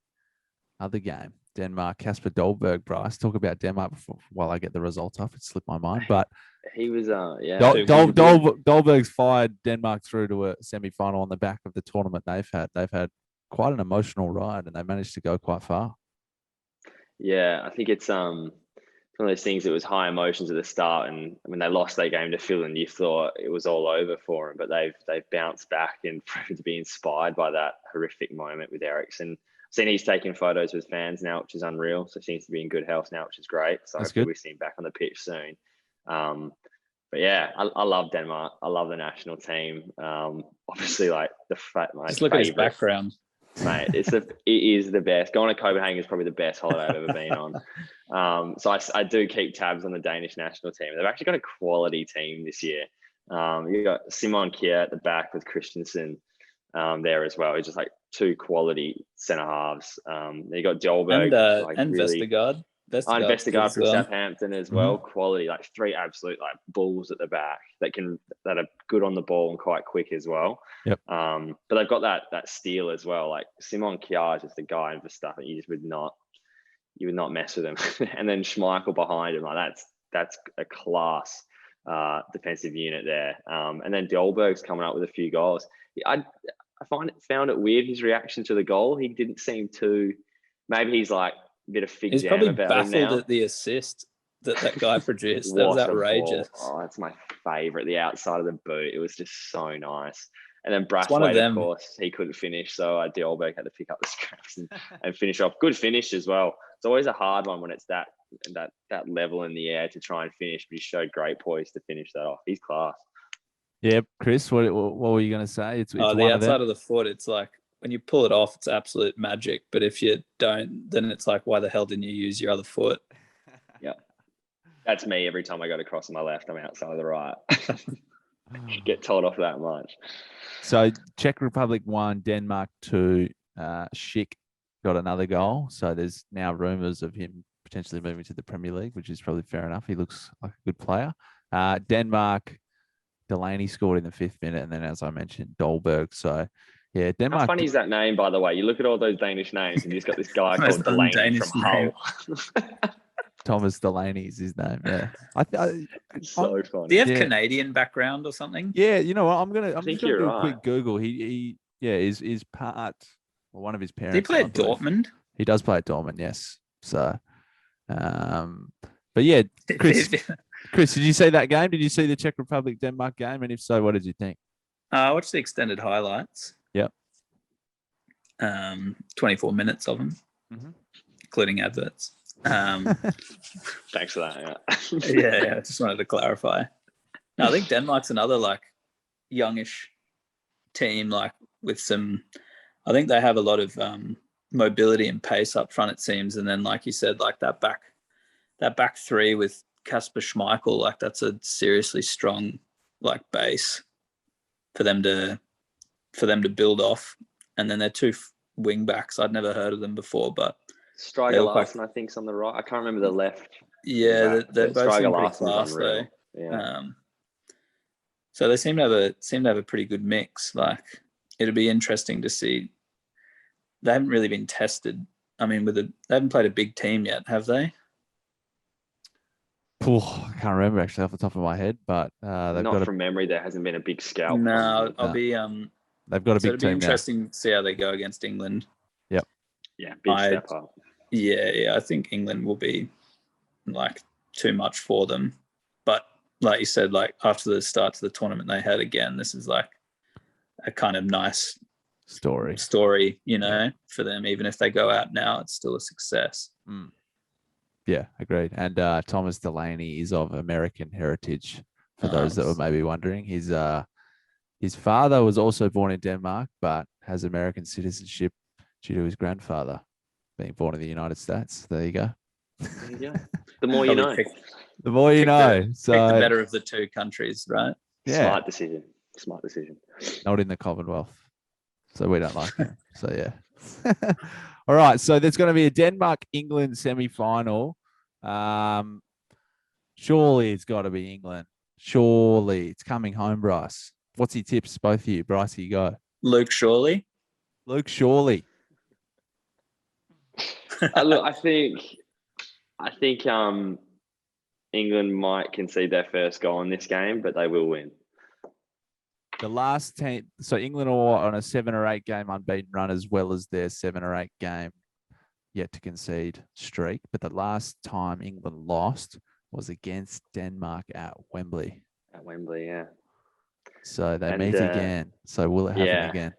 other game. Denmark, Kasper Dolberg, Bryce. Talk about Denmark while I get the results off. It slipped my mind, but he was Dolberg's fired Denmark through to a semi-final on the back of the tournament they've had. They've had quite an emotional ride, and they managed to go quite far. Yeah, I think it's one of those things that was high emotions at the start, and when they lost their game to Finland, you thought it was all over for them, but they've bounced back and proved to be inspired by that horrific moment with Eriksen. I've seen he's taking photos with fans now, which is unreal. So he seems to be in good health now, which is great. So hopefully we see him back on the pitch soon. But yeah, I love Denmark. I love the national team. Obviously, like the fact, just look at his background. Mate, it is the best. Going to Copenhagen is probably the best holiday I've ever been on. So I do keep tabs on the Danish national team. They've actually got a quality team this year. You got Simon Kjær at the back with Christensen there as well. It's just like two quality centre halves. You got Dolberg and Vestergaard. Vestergaard from well. Southampton as well. Quality, like three absolute like bulls at the back that are good on the ball and quite quick as well. Yep. But they've got that steel as well. Like Simon Kjær is just a guy in Verstappen. You would not mess with him. And then Schmeichel behind him, like that's a class defensive unit there. And then Dolberg's coming up with a few goals. I found it weird, his reaction to the goal. He didn't seem to. Maybe he's like a bit of fig He's jam probably about baffled him now. at the assist that guy produced. That was outrageous. Oh, that's my favourite. The outside of the boot. It was just so nice. And then Braithwaite, of course, he couldn't finish. So Dolberg had to pick up the scraps and finish off. Good finish as well. It's always a hard one when it's that level in the air to try and finish. But he showed great poise to finish that off. He's class. Yeah, Chris, what were you going to say? It's the outside of the foot. It's like when you pull it off, it's absolute magic. But if you don't, then it's like, why the hell didn't you use your other foot? Yeah, that's me. Every time I go to cross on my left, I'm outside of the right. Get told off that much. So Czech Republic 1, Denmark 2. Schick got another goal. So there's now rumours of him potentially moving to the Premier League, which is probably fair enough. He looks like a good player. Denmark, Delaney scored in the 5th minute, and then, as I mentioned, Dolberg. So, yeah, Denmark. How funny is that name, by the way? You look at all those Danish names, and you've got this guy called Delaney from Hull. Thomas Delaney is his name. Yeah, so funny. Do you have Canadian background or something? Yeah, you know what? I'm just gonna do a quick Google. He is part. Well, one of his parents. Did he play at Dortmund? He does play at Dortmund. Yes. So, but yeah, Chris, did you see that game? Did you see the Czech Republic Denmark game? And if so, what did you think? I watched the extended highlights. Yep. 24 minutes of them, including adverts. Thanks for that. Yeah. I just wanted to clarify. No, I think Denmark's another like youngish team, like with some. I think they have a lot of mobility and pace up front. It seems, and then like you said, like that back three with Kasper Schmeichel, like that's a seriously strong like base for them to build off. And then they're two wing backs. I'd never heard of them before, but Striker Larsen, I think, is on the right. I can't remember the left. Yeah, they're both Striker pretty class though. Yeah. So they seem to have a pretty good mix. Like it'd be interesting to see. They haven't really been tested. I mean, they haven't played a big team yet, have they? I can't remember actually off the top of my head, but they've not from memory. There hasn't been a big scout. No, I'll be. They've got a big team. It'll be interesting to see how they go against England. Yep. Yeah, big step up. Yeah. I think England will be like too much for them, but like you said, like after the start to the tournament they had again, this is like a kind of nice story, you know, for them. Even if they go out now, it's still a success. Yeah, agreed. And Thomas Delaney is of American heritage, for those that were maybe wondering. His father was also born in Denmark, but has American citizenship due to his grandfather being born in the United States. There you go. There you go. The more you know. The more you know. Pick the better of the two countries, right? Yeah. Smart decision. Not in the Commonwealth. So we don't like him. So, yeah. All right. So there's going to be a Denmark-England semi-final. Surely it's got to be England. Surely. It's coming home, Bryce. What's your tips? Both of you. Bryce, you go. Luke Shawley. Luke Shawley. Look, I think England might concede their first goal in this game, but they will win. The last team, so England are on a 7 or 8 game unbeaten run, as well as their 7 or 8 game yet to concede streak. But the last time England lost was against Denmark at Wembley. At Wembley, yeah. So they meet again. So will it happen again?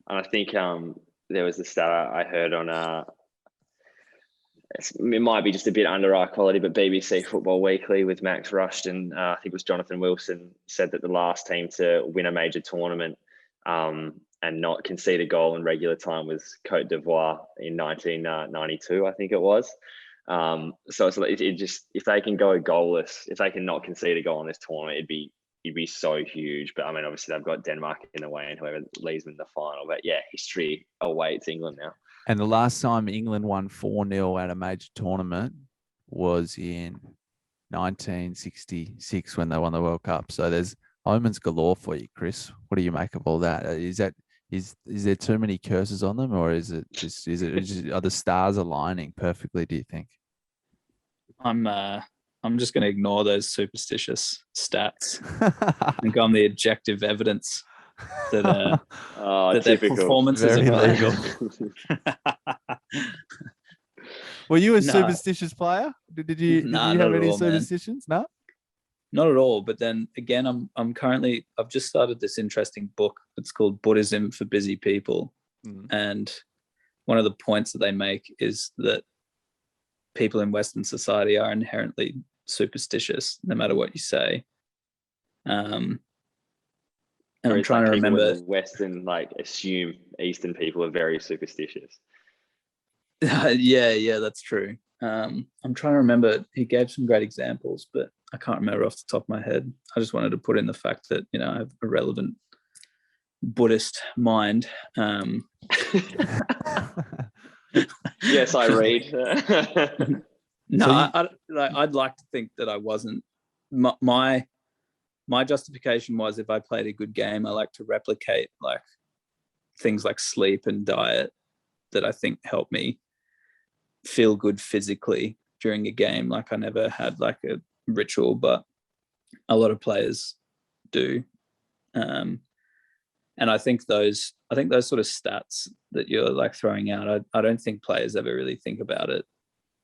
And I think there was the stat I heard on it might be just a bit under our quality, but BBC Football Weekly with Max Rushton, I think it was Jonathan Wilson, said that the last team to win a major tournament and not concede a goal in regular time was Cote d'Ivoire in 1992, I think it was. So it just, if they can go goalless, if they can not concede a goal in this tournament, it'd be so huge. But I mean, obviously they've got Denmark in the way and whoever leaves them in the final. But yeah, history awaits England now. And the last time England won 4-0 at a major tournament was in 1966 when they won the World Cup. So there's omens galore for you, Chris. What do you make of all that? Is there too many curses on them, or are the stars aligning perfectly, do you think? I'm just going to ignore those superstitious stats and go on the objective evidence that their performances very are legal. Were you a superstitious player? Did you have any superstitions? No, not at all. But then again, I've just started this interesting book. It's called Buddhism for Busy People, and one of the points that they make is that people in Western society are inherently superstitious, no matter what you say. And I'm trying to remember. Western, assume Eastern people are very superstitious. Yeah, that's true. I'm trying to remember. He gave some great examples, but I can't remember off the top of my head. I just wanted to put in the fact that, I have a relevant Buddhist mind. Yes, I read. No, I'd like to think that I wasn't. My justification was, if I played a good game, I like to replicate things like sleep and diet that I think help me feel good physically during a game. I never had a ritual, but a lot of players do. And I think those sort of stats that you're throwing out, I don't think players ever really think about it,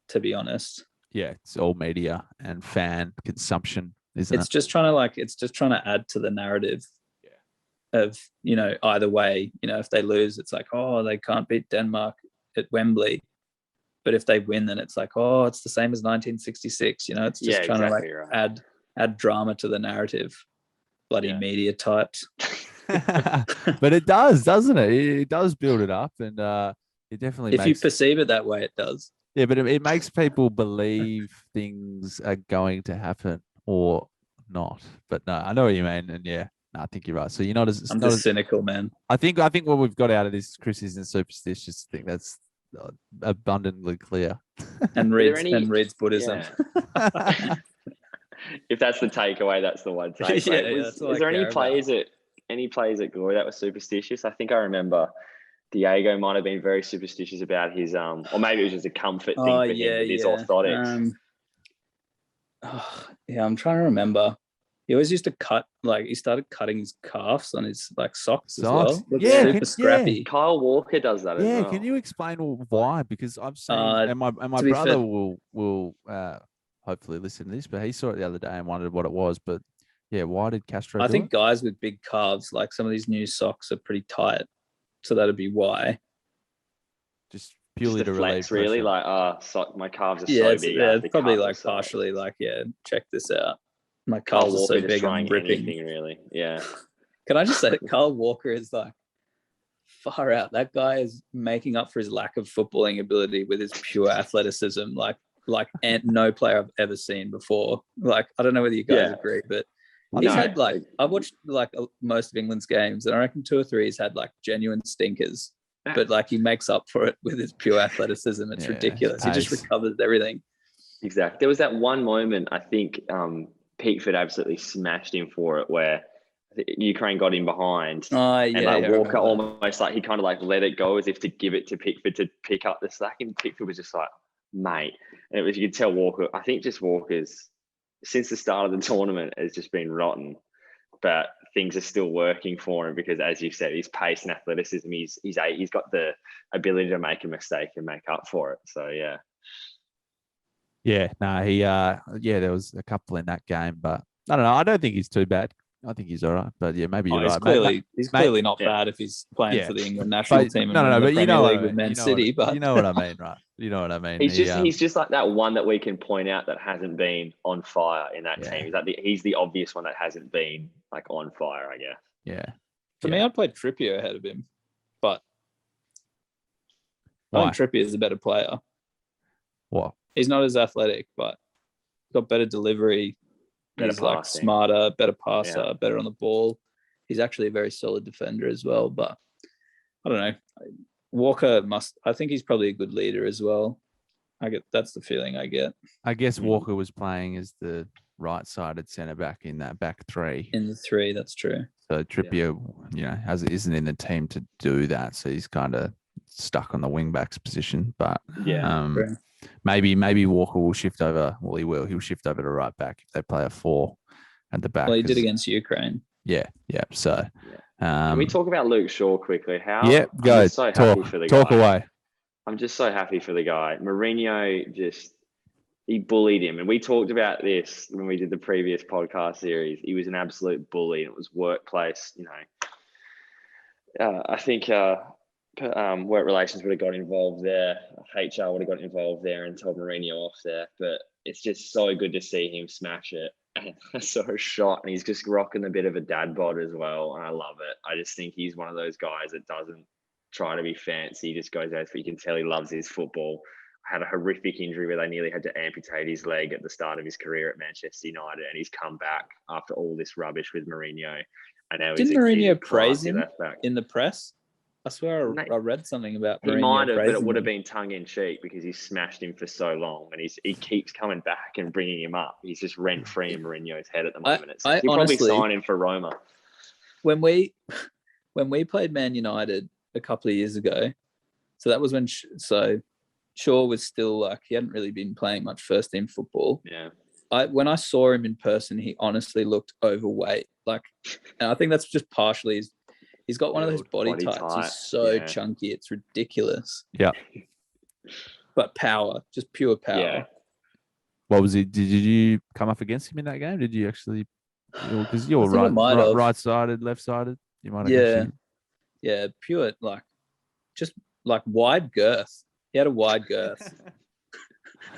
to be honest. Yeah, it's all media and fan consumption, isn't it? It's just trying to add to the narrative of, either way. If they lose, it's they can't beat Denmark at Wembley. But if they win, then it's it's the same as 1966. It's just trying to add drama to the narrative. Bloody media types. But it does, doesn't it? It does build it up, and it definitely. If you perceive it that way, it does. Yeah, but it makes people believe things are going to happen or not. But no, I know what you mean, and I think you're right. So you're not as I'm just cynical, man. I think what we've got out of this, Chris, isn't superstitious. I think that's abundantly clear. And reads Buddhism. Yeah. If that's the takeaway, that's the one takeaway. Is there any players at Glory that were superstitious? I think I remember Diego might have been very superstitious about his or maybe it was just a comfort thing for him with his orthotics. I'm trying to remember. He always used to cut, he started cutting his calves on his socks as well. Super scrappy. Kyle Walker does that as well. Can you explain why? Because I've seen, and my brother will hopefully listen to this, but he saw it the other day and wondered what it was. But why did Castro? I think guys with big calves, some of these new socks, are pretty tight, so that'd be why. Just purely to relieve flex, really, my calves are so big. Yeah, it's probably partially check this out. My calves are so big, I'm ripping. Anything, really, yeah. Can I just say that Kyle Walker is far out. That guy is making up for his lack of footballing ability with his pure athleticism, and no player I've ever seen before. I don't know whether you guys agree, but he's had I've watched most of England's games, and I reckon 2 or 3 he's had genuine stinkers. But he makes up for it with his pure athleticism. It's ridiculous. He just recovers everything. Exactly. There was that one moment, I think Pickford absolutely smashed him for it, where Ukraine got him behind. And Walker almost he kind of let it go as if to give it to Pickford to pick up the slack. And Pickford was just mate. And you could tell Walker, I think just Walker's, since the start of the tournament, has just been rotten. But things are still working for him because, as you said, his pace and athleticism, he's got the ability to make a mistake and make up for it. So yeah. Yeah, no, there was a couple in that game, but I don't know. I don't think he's too bad. I think he's all right, but maybe you're right. He's clearly not bad if he's playing for the England national team. But you know what I mean. Man City, but you know what I mean, right? You know what I mean. He's just like that one that we can point out that hasn't been on fire in that team. He's the obvious one that hasn't been on fire, I guess. Yeah. For me, I'd play Trippier ahead of him, but Why? I think Trippier is a better player. What? He's not as athletic, but got better delivery. Better He's like passing. smarter, better passer, better on the ball. He's actually a very solid defender as well. But I don't know. Walker I think he's probably a good leader as well. That's the feeling I get. I guess Walker was playing as the right-sided centre back in that back three. In the three, that's true. So Trippier, isn't in the team to do that, so he's kind of stuck on the wing backs position. But maybe Walker will shift over. Well, he will. He'll shift over to right back if they play a 4 at the back. Well, he did against Ukraine. Yeah. So, can we talk about Luke Shaw quickly? Go. So happy for the guy. Talk away. I'm just so happy for the guy. Mourinho he bullied him. And we talked about this when we did the previous podcast series. He was an absolute bully. And it was workplace, I think work relations would have got involved there. HR would have got involved there and told Mourinho off there. But it's just so good to see him smash it. And I saw a shot and he's just rocking a bit of a dad bod as well. And I love it. I just think he's one of those guys that doesn't try to be fancy. He just goes out, but you can tell he loves his football. Had a horrific injury where they nearly had to amputate his leg at the start of his career at Manchester United, and he's come back after all this rubbish with Mourinho. And now didn't Mourinho praise him in the press? I swear I read something about Mourinho. He might have, but it would have been tongue in cheek because he smashed him for so long, and he keeps coming back and bringing him up. He's just rent free in Mourinho's head at the moment. He'll probably sign him for Roma. When we played Man United a couple of years ago, so that was when Shaw was still he hadn't really been playing much first team football. Yeah. When I saw him in person, he honestly looked overweight. And I think that's just partially he's got one of those body types. He's so chunky, it's ridiculous. Yeah. But power, just pure power. Yeah. What was it? Did you come up against him in that game? Did you actually? Because you're right-sided, left-sided. You might have. Yeah, pure just wide girth. He had a wide girth,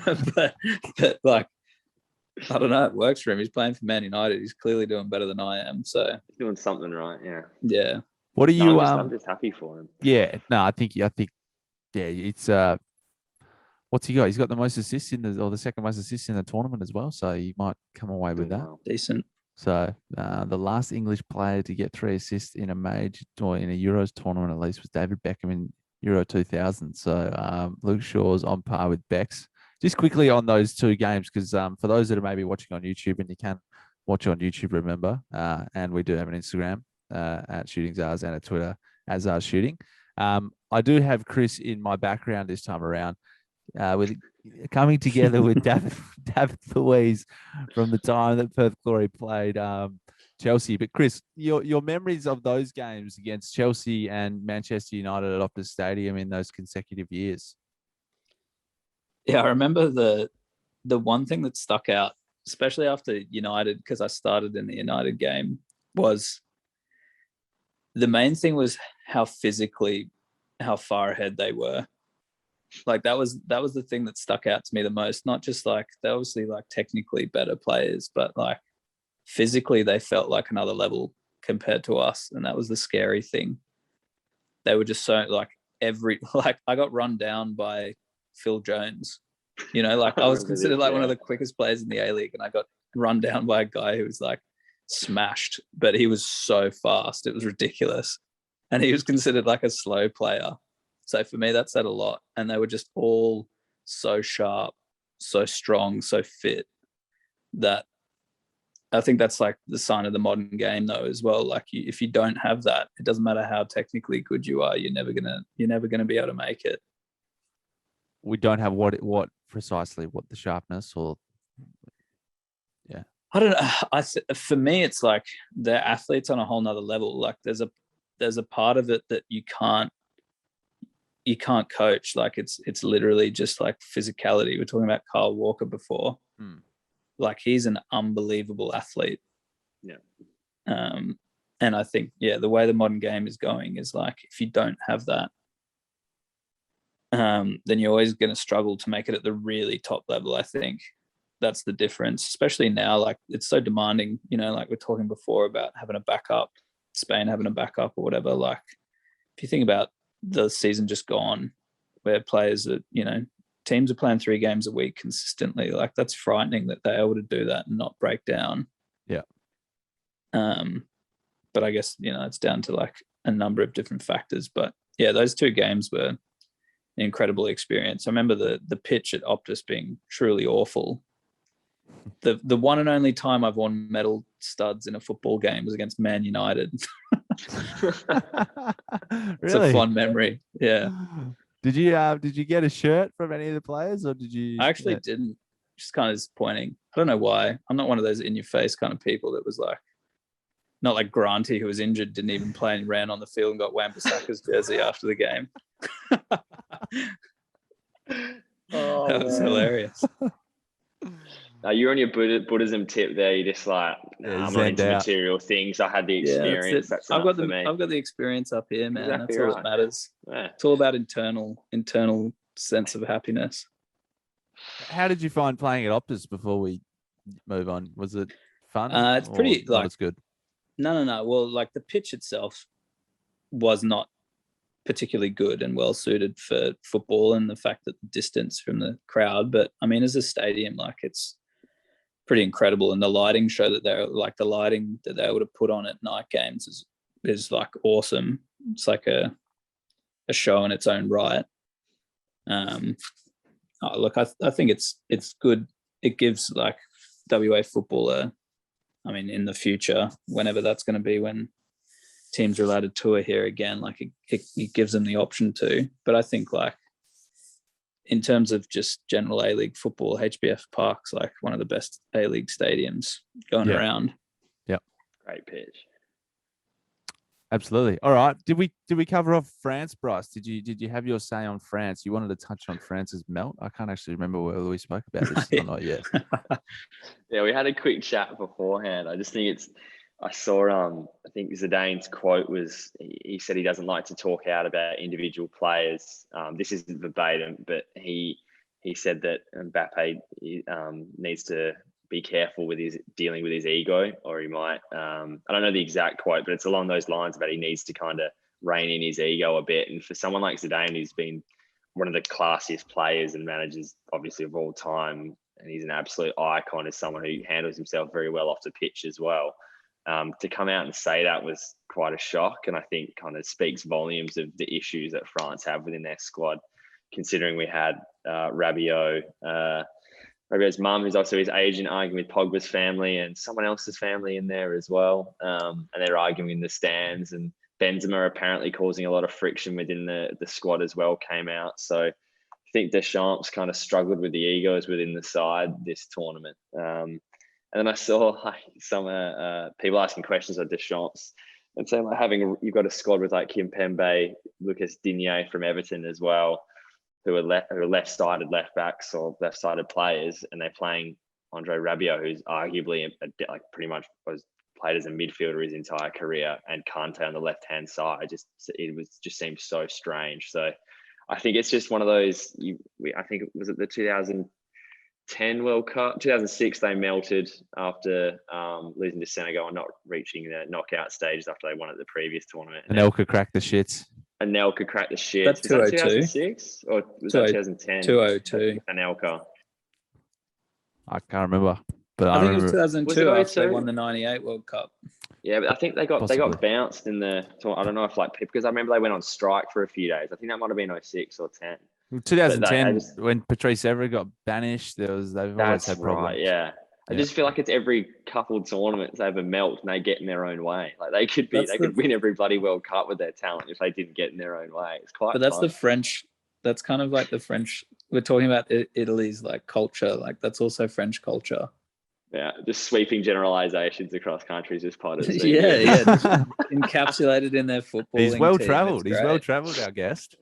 but I don't know. It works for him. He's playing for Man United. He's clearly doing better than I am. So he's doing something right. Yeah. Yeah. What are you? I'm just happy for him. Yeah. No, I think. Yeah. It's what's he got? He's got the most assists the second most assists in the tournament as well. So he might come away with that. Decent. So the last English player to get 3 assists in a major or in a Euros tournament at least was David Beckham in Euro 2000. So Luke Shaw's on par with Beck's. Just quickly on those 2 games, because for those that are maybe watching on YouTube, and you can watch on YouTube, remember, and we do have an Instagram at Shooting Zars and a Twitter at Zars Shooting. I do have Chris in my background this time around, with coming together with David Louise from the time that Perth Glory played Chelsea. But Chris, your memories of those games against Chelsea and Manchester United at Optus Stadium in those consecutive years? Yeah, I remember the one thing that stuck out, especially after United, because I started in the United game, was the main thing was how far ahead they were. That was the thing that stuck out to me the most. Not just they're obviously technically better players, but physically they felt like another level compared to us, and that was the scary thing. They were just so I got run down by Phil Jones. I was considered one of the quickest players in the A-League, and I got run down by a guy who was smashed, but he was so fast. It was ridiculous. And he was considered a slow player. So for me, that said a lot. And they were just all so sharp, so strong, so fit, that I think that's the sign of the modern game though as well. If you don't have that, it doesn't matter how technically good you are, you're never gonna be able to make it. We don't have what the sharpness or I don't know. For me, it's they're athletes on a whole nother level. There's a part of it that you can't coach. It's literally just physicality. We were talking about Kyle Walker before. He's an unbelievable athlete. Yeah. And I think, the way the modern game is going is if you don't have that, then you're always going to struggle to make it at the really top level. I think that's the difference, especially now. It's so demanding, we're talking before about having a backup. Spain having a backup or whatever. Like, if you think about the season just gone, where players are, teams are playing 3 games a week consistently. Like, that's frightening that they're able to do that and not break down. Yeah. But I guess, it's down to like a number of different factors. But yeah, those 2 games were an incredible experience. I remember the pitch at Optus being truly awful. The one and only time I've worn metal studs in a football game was against Man United. It's Really? a fond memory. Yeah. Did you get a shirt from any of the players, or did you? I actually didn't. Just kind of disappointing. I don't know why. I'm not one of those in your face kind of people that was like, not like Granty, who was injured, didn't even play and ran on the field and got Wan-Bissaka's jersey after the game. That was hilarious. You're on your Buddhism tip there. You're just like, I'm not into material things. I had the experience. That's enough for me. I've got the experience up here, man. Exactly That's all that matters. Yeah. It's all about internal sense of happiness. How did you find playing at Optus before we move on? Was it fun? It's pretty not as good. No. Well, like the pitch itself was not particularly good and well suited for football, and the fact that the distance from the crowd. But I mean, as a stadium, like it's pretty incredible, and the lighting that they were to put on at night games is like awesome. It's like a show in its own right. Look, I think it's good. It gives like WA football in the future, whenever that's going to be, when teams are allowed to tour here again, like it gives them the option to. But I think like in terms of just general A-League football, HBF Park's like one of the best A-League stadiums going around. Yeah. Great pitch. Absolutely. All right. Did we cover off France, Bryce? Did you have your say on France? You wanted to touch on France's melt? I can't actually remember whether we spoke about this or not yet. Yeah, we had a quick chat beforehand. I just think I saw I think Zidane's quote was, he said he doesn't like to talk out about individual players. This isn't verbatim, but he said that Mbappe needs to be careful with dealing with his ego, or he might, I don't know the exact quote, but it's along those lines about he needs to kind of rein in his ego a bit. And for someone like Zidane, who's been one of the classiest players and managers obviously of all time, and he's an absolute icon as someone who handles himself very well off the pitch as well. To come out and say that was quite a shock, and I think kind of speaks volumes of the issues that France have within their squad, considering we had Rabiot's mum, who's also his agent, arguing with Pogba's family and someone else's family in there as well. And they're arguing in the stands, and Benzema apparently causing a lot of friction within the squad as well came out. So I think Deschamps kind of struggled with the egos within the side this tournament. And then I saw like some people asking questions of Deschamps and saying like you've got a squad with like Kimpembe, Lucas Digne from Everton as well, who are left-sided left backs or left-sided players, and they're playing Andre Rabiot, who's arguably like pretty much was played as a midfielder his entire career, and Kante on the left-hand side. It just seemed so strange. So I think it's just one of those. I think it was at the 2010 World Cup, 2006 they melted after losing to Senegal and not reaching the knockout stages after they won at the previous tournament. Anelka cracked the shits. Anelka cracked the shit. That's 202. 2006 or was that 2010? 202. Anelka. I can't remember, but I think it was 2002 was after they won the 98 World Cup. Yeah, but I think they got bounced in the. I don't know if because I remember they went on strike for a few days. I think that might have been 06 or 10. 2010 when Patrice Evra got banished, they've always had problems. Right, yeah. I just feel like it's every couple of tournaments they have a melt and they get in their own way. Like they could win every bloody World Cup with their talent if they didn't get in their own way. It's quite. But that's the French. That's kind of like the French. We're talking about Italy's like culture. Like that's also French culture. Yeah, just sweeping generalizations across countries is part of it. Yeah. Just encapsulated in their football. He's well travelled. He's well travelled, our guest.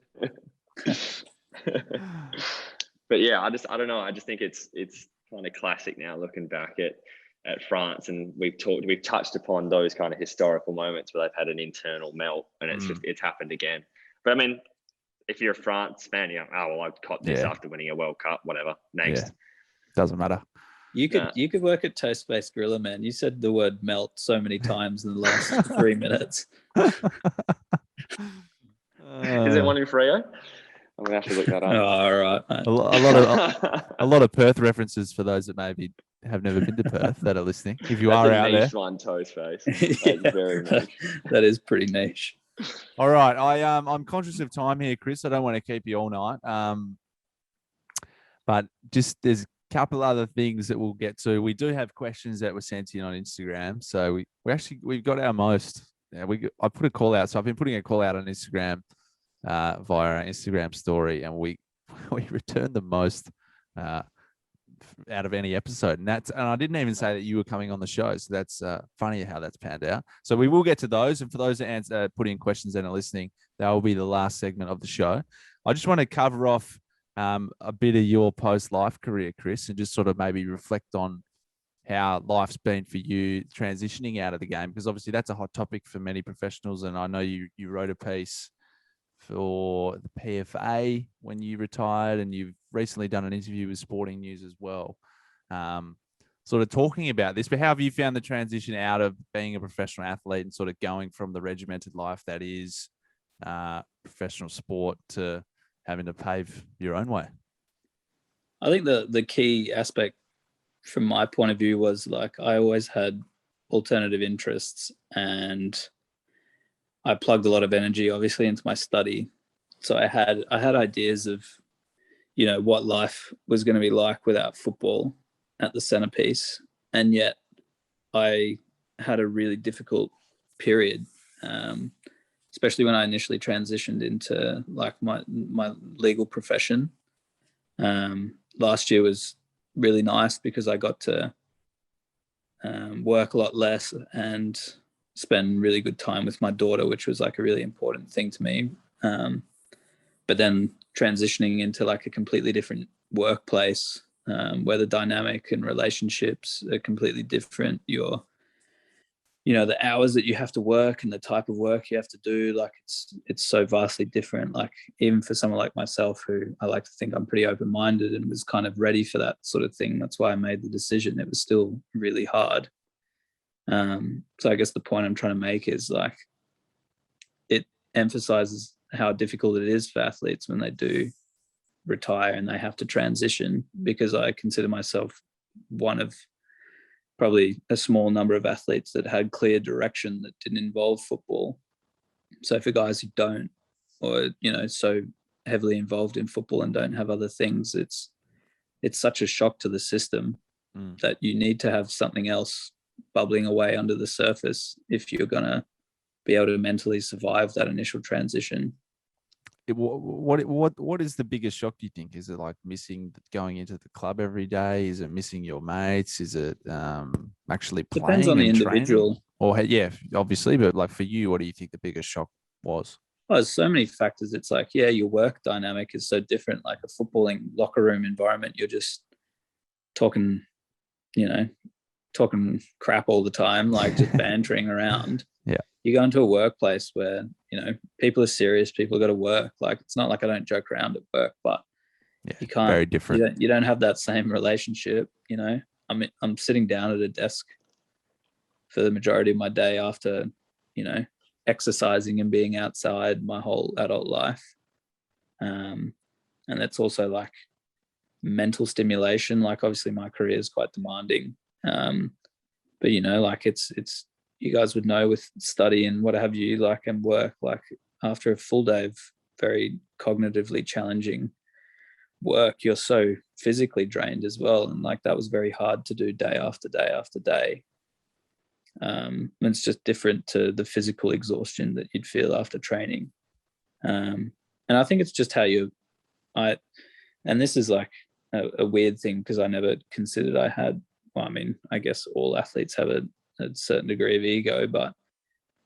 But yeah, I don't know. I just think it's kind of classic now looking back at France, and we've touched upon those kind of historical moments where they've had an internal melt, and it's happened again. But I mean, if you're a France fan, you're I caught this after winning a World Cup, whatever. Next. Yeah. Doesn't matter. You could work at Toast Space Griller, man. You said the word melt so many times in the last 3 minutes. Is there one in Freo? I'm gonna have to look that up. Oh, all right, man. A lot of Perth references for those that maybe have never been to Perth that are listening. If you That's are a out there, niche one, Toast Face. That's very niche. That is pretty niche. All right, I'm conscious of time here, Chris. I don't want to keep you all night. But just there's a couple other things that we'll get to. We do have questions that were sent in on Instagram, so we've got our most. Yeah, I put a call out, so I've been putting a call out on Instagram via our Instagram story, and we returned the most out of any episode, and I didn't even say that you were coming on the show, so that's funny how that's panned out. So we will get to those, and for those that put in questions and are listening, that will be the last segment of the show. I just want to cover off a bit of your post-life career, Chris, and just sort of maybe reflect on how life's been for you transitioning out of the game, because obviously that's a hot topic for many professionals, and I know you wrote a piece for the PFA when you retired, and you've recently done an interview with Sporting News as well, sort of talking about this. But how have you found the transition out of being a professional athlete and sort of going from the regimented life that is professional sport to having to pave your own way? I think the key aspect from my point of view was like I always had alternative interests, and I plugged a lot of energy obviously into my study. So I had ideas of, you know, what life was going to be like without football at the centerpiece. And yet I had a really difficult period, especially when I initially transitioned into like my legal profession. Last year was really nice because I got to work a lot less and spend really good time with my daughter, which was like a really important thing to me. But then transitioning into like a completely different workplace, where the dynamic and relationships are completely different. The hours that you have to work and the type of work you have to do, like it's so vastly different. Like even for someone like myself, who I like to think I'm pretty open-minded and was kind of ready for that sort of thing. That's why I made the decision. It was still really hard. So I guess the point I'm trying to make is like, it emphasizes how difficult it is for athletes when they do retire and they have to transition, because I consider myself one of probably a small number of athletes that had clear direction that didn't involve football. So for guys who don't, or, so heavily involved in football and don't have other things, it's such a shock to the system that you need to have something else bubbling away under the surface if you're going to be able to mentally survive that initial transition. What is the biggest shock, do you think? Is it like missing going into the club every day? Is it missing your mates? Is it actually playing? Depends on the individual. Or yeah, obviously, but like for you, what do you think the biggest shock was? Well, there's so many factors. It's like, yeah, your work dynamic is so different. Like a footballing locker room environment, you're just talking crap all the time, like just bantering around. Yeah. You go into a workplace where, people are serious, people got to work. Like, it's not like I don't joke around at work, but you can't, very different. You don't have that same relationship. I'm sitting down at a desk for the majority of my day after, exercising and being outside my whole adult life. And that's also like mental stimulation. Like obviously my career is quite demanding. But like it's you guys would know with study and what have you, like, and work, like after a full day of very cognitively challenging work, you're so physically drained as well. And like that was very hard to do day after day after day. It's just different to the physical exhaustion that you'd feel after training. And I think it's just how and this is like a weird thing because I never considered I had, well, I mean, I guess all athletes have a certain degree of ego, but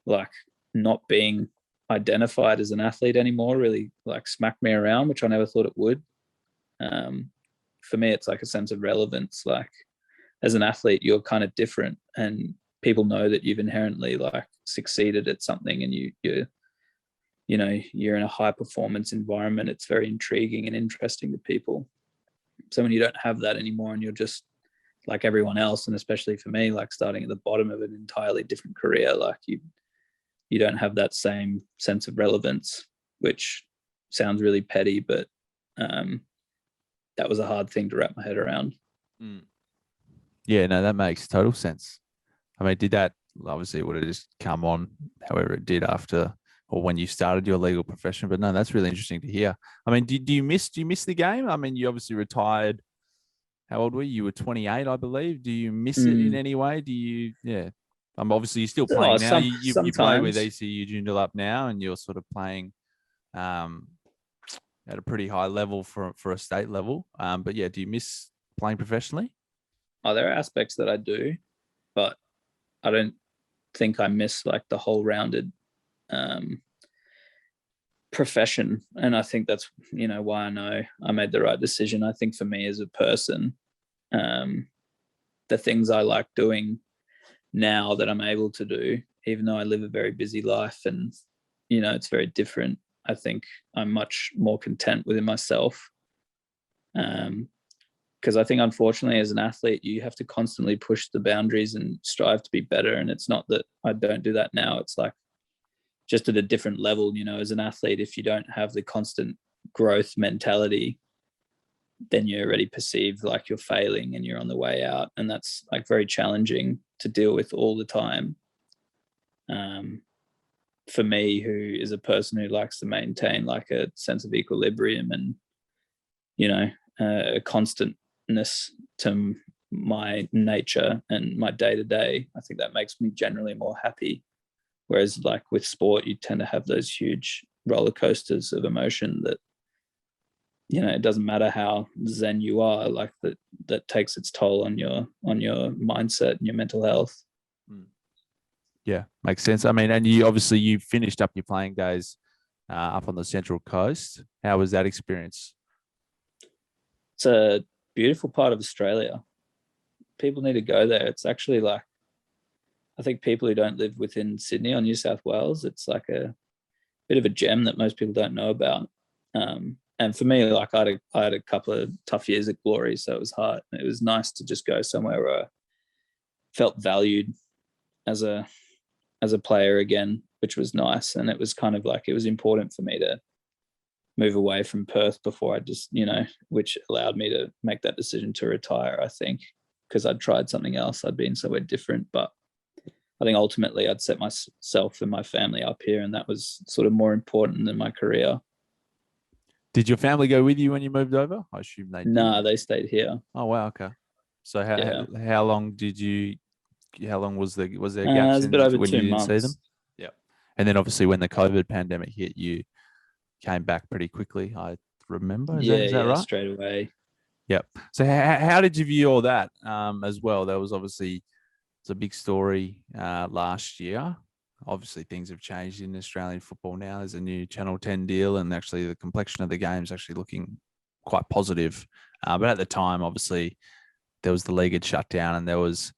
like not being identified as an athlete anymore really like smacked me around, which I never thought it would. For me, it's like a sense of relevance. Like as an athlete, you're kind of different and people know that you've inherently like succeeded at something, and you're in a high performance environment. It's very intriguing and interesting to people. So when you don't have that anymore and you're just like everyone else, and especially for me, like starting at the bottom of an entirely different career, like you don't have that same sense of relevance, which sounds really petty, but that was a hard thing to wrap my head around. Yeah, no, that makes total sense. I mean, did that, obviously it would have just come on however it did after or when you started your legal profession, but no, that's really interesting to hear. I mean, do you miss the game? I mean, you obviously retired. How old were you? You were 28, I believe. Do you miss it in any way? Do you, yeah. Obviously you're still playing now. You play with ECU Joondalup now, and you're sort of playing at a pretty high level for a state level. But yeah, do you miss playing professionally? Oh, there are aspects that I do, but I don't think I miss like the whole rounded profession. And I think that's, why I know I made the right decision. I think for me as a person, the things I like doing now that I'm able to do, even though I live a very busy life and, it's very different, I think I'm much more content within myself. Because I think, unfortunately, as an athlete, you have to constantly push the boundaries and strive to be better. And it's not that I don't do that now. It's like just at a different level, as an athlete, if you don't have the constant growth mentality, then you're already perceived like you're failing and you're on the way out. And that's like very challenging to deal with all the time. For me, who is a person who likes to maintain like a sense of equilibrium and, a constantness to my nature and my day-to-day, I think that makes me generally more happy. Whereas like with sport, you tend to have those huge roller coasters of emotion that, it doesn't matter how zen you are, like that takes its toll on your mindset and your mental health. Yeah, makes sense. I mean, and you finished up your playing days up on the Central Coast. How was that experience? It's a beautiful part of Australia. People need to go there. It's actually like, I think people who don't live within Sydney or New South Wales, it's like a bit of a gem that most people don't know about. And for me, like I had a couple of tough years at Glory, so it was hard. It was nice to just go somewhere where I felt valued as a player again, which was nice. And it was kind of like, it was important for me to move away from Perth before I just, which allowed me to make that decision to retire, I think, because I'd tried something else. I'd been somewhere different, but I think ultimately I'd set myself and my family up here, and that was sort of more important than my career. Did your family go with you when you moved over? I assume they did. No, they stayed here. Oh, wow. Okay. So how long was there It gaps was a bit over when 2 you didn't months. see them? Yeah. And then obviously when the COVID pandemic hit, you came back pretty quickly, I remember. Is that right? Straight away. Yep. So how did you view all that as well? That was obviously, it's a big story last year. Obviously, things have changed in Australian football now. There's a new Channel 10 deal, and actually the complexion of the game is actually looking quite positive. But at the time, obviously, there was the league had shut down and there was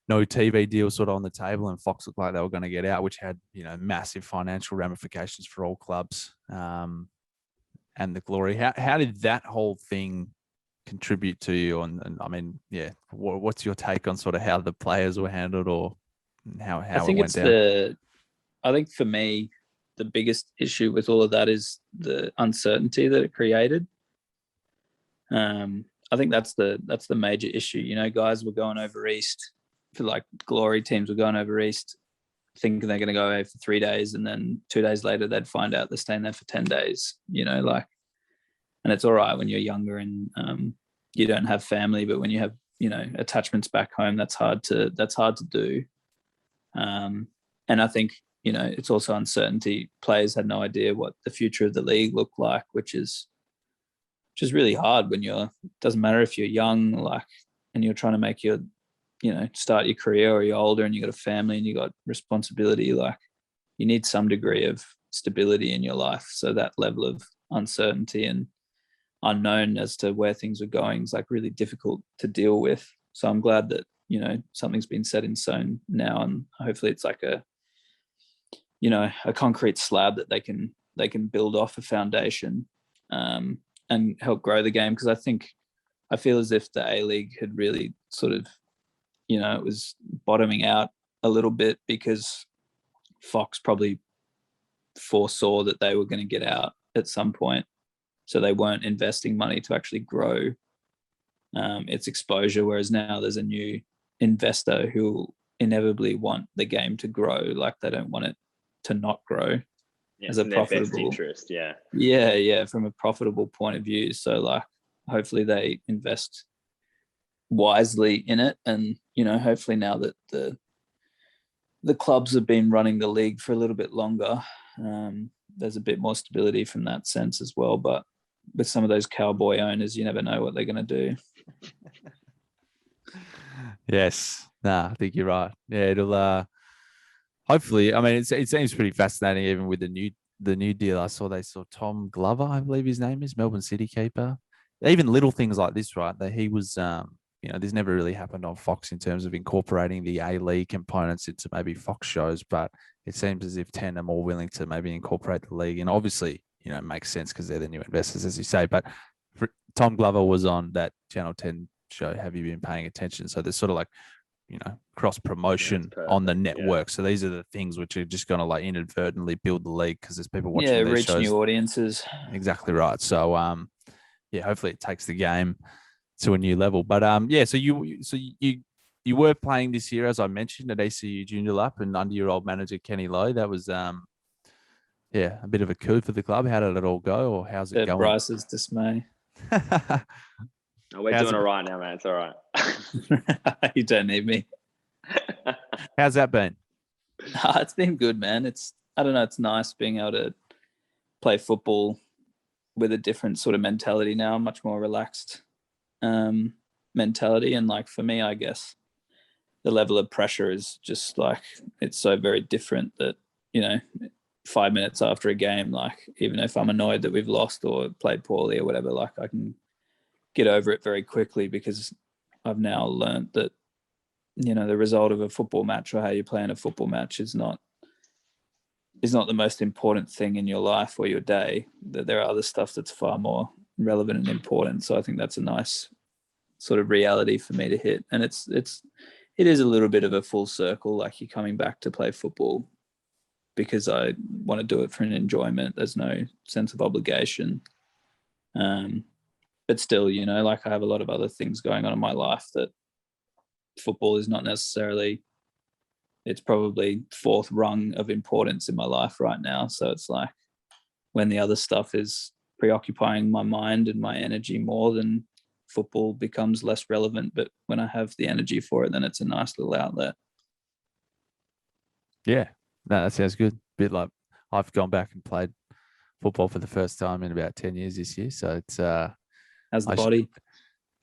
no TV deal sort of on the table, and Fox looked like they were going to get out, which had, massive financial ramifications for all clubs and the Glory. How did that whole thing contribute to you? And I mean, yeah, what's your take on sort of how the players were handled or how it went down? I think for me, the biggest issue with all of that is the uncertainty that it created. I think that's the major issue. Guys were going over east for like Glory teams were going over east thinking they're going to go away for 3 days, and then 2 days later they'd find out they're staying there for 10 days, and it's all right when you're younger and you don't have family, but when you have, attachments back home, that's hard to do. And I think, it's also uncertainty. Players had no idea what the future of the league looked like, which is really hard when it doesn't matter if you're young, and you're trying to make your, start your career, or you're older and you got a family and you got responsibility, you need some degree of stability in your life. So that level of uncertainty and unknown as to where things are going is really difficult to deal with. So I'm glad that, something's been set in stone now, and hopefully it's like a concrete slab that they can build off a foundation and help grow the game. Because I think I feel as if the A-League had really sort of, it was bottoming out a little bit because Fox probably foresaw that they were going to get out at some point. So they weren't investing money to actually grow its exposure, whereas now there's a new investor who will inevitably want the game to grow. Like they don't want it to not grow as a profitable best interest. Yeah, from a profitable point of view. So like hopefully they invest wisely in it, and hopefully now that the clubs have been running the league for a little bit longer, there's a bit more stability from that sense as well. But with some of those cowboy owners, you never know what they're going to do. Yes. I think you're right. Yeah, it'll hopefully. I mean, it seems pretty fascinating, even with the new deal. I saw Tom Glover, I believe his name is, Melbourne City keeper. Even little things like this, right? That he was, this never really happened on Fox in terms of incorporating the A-League components into maybe Fox shows, but it seems as if 10 are more willing to maybe incorporate the league. And obviously, it makes sense because they're the new investors, as you say. But Tom Glover was on that Channel 10 show, Have You Been Paying Attention? So there's sort of like, cross promotion on the network. Yeah. So these are the things which are just going to like inadvertently build the league because there's people watching these reach shows. New audiences. Exactly right. So, hopefully it takes the game to a new level. But so you were playing this year, as I mentioned, at ECU Junior Lap and under your old manager Kenny Lowe. That was a bit of a coup for the club. How did it all go, or how's it going? Bryce's dismay. We're doing all right now, man. It's all right. You don't need me. How's that been? It's been good, man. I don't know. It's nice being able to play football with a different sort of mentality now, much more relaxed mentality. And like for me, I guess the level of pressure is just like, it's so very different that, 5 minutes after a game, like even if I'm annoyed that we've lost or played poorly or whatever, like I can get over it very quickly because I've now learned that, the result of a football match or how you play in a football match is not the most important thing in your life or your day. That there are other stuff that's far more relevant and important. So I think that's a nice sort of reality for me to hit. And it is a little bit of a full circle, like you're coming back to play football because I want to do it for an enjoyment. There's no sense of obligation. But still, like I have a lot of other things going on in my life that football is not necessarily, it's probably fourth rung of importance in my life right now. So it's like when the other stuff is preoccupying my mind and my energy more, then football becomes less relevant. But when I have the energy for it, then it's a nice little outlet. Yeah, no, that sounds good. A bit like I've gone back and played football for the first time in about 10 years this year. So it's how's the body?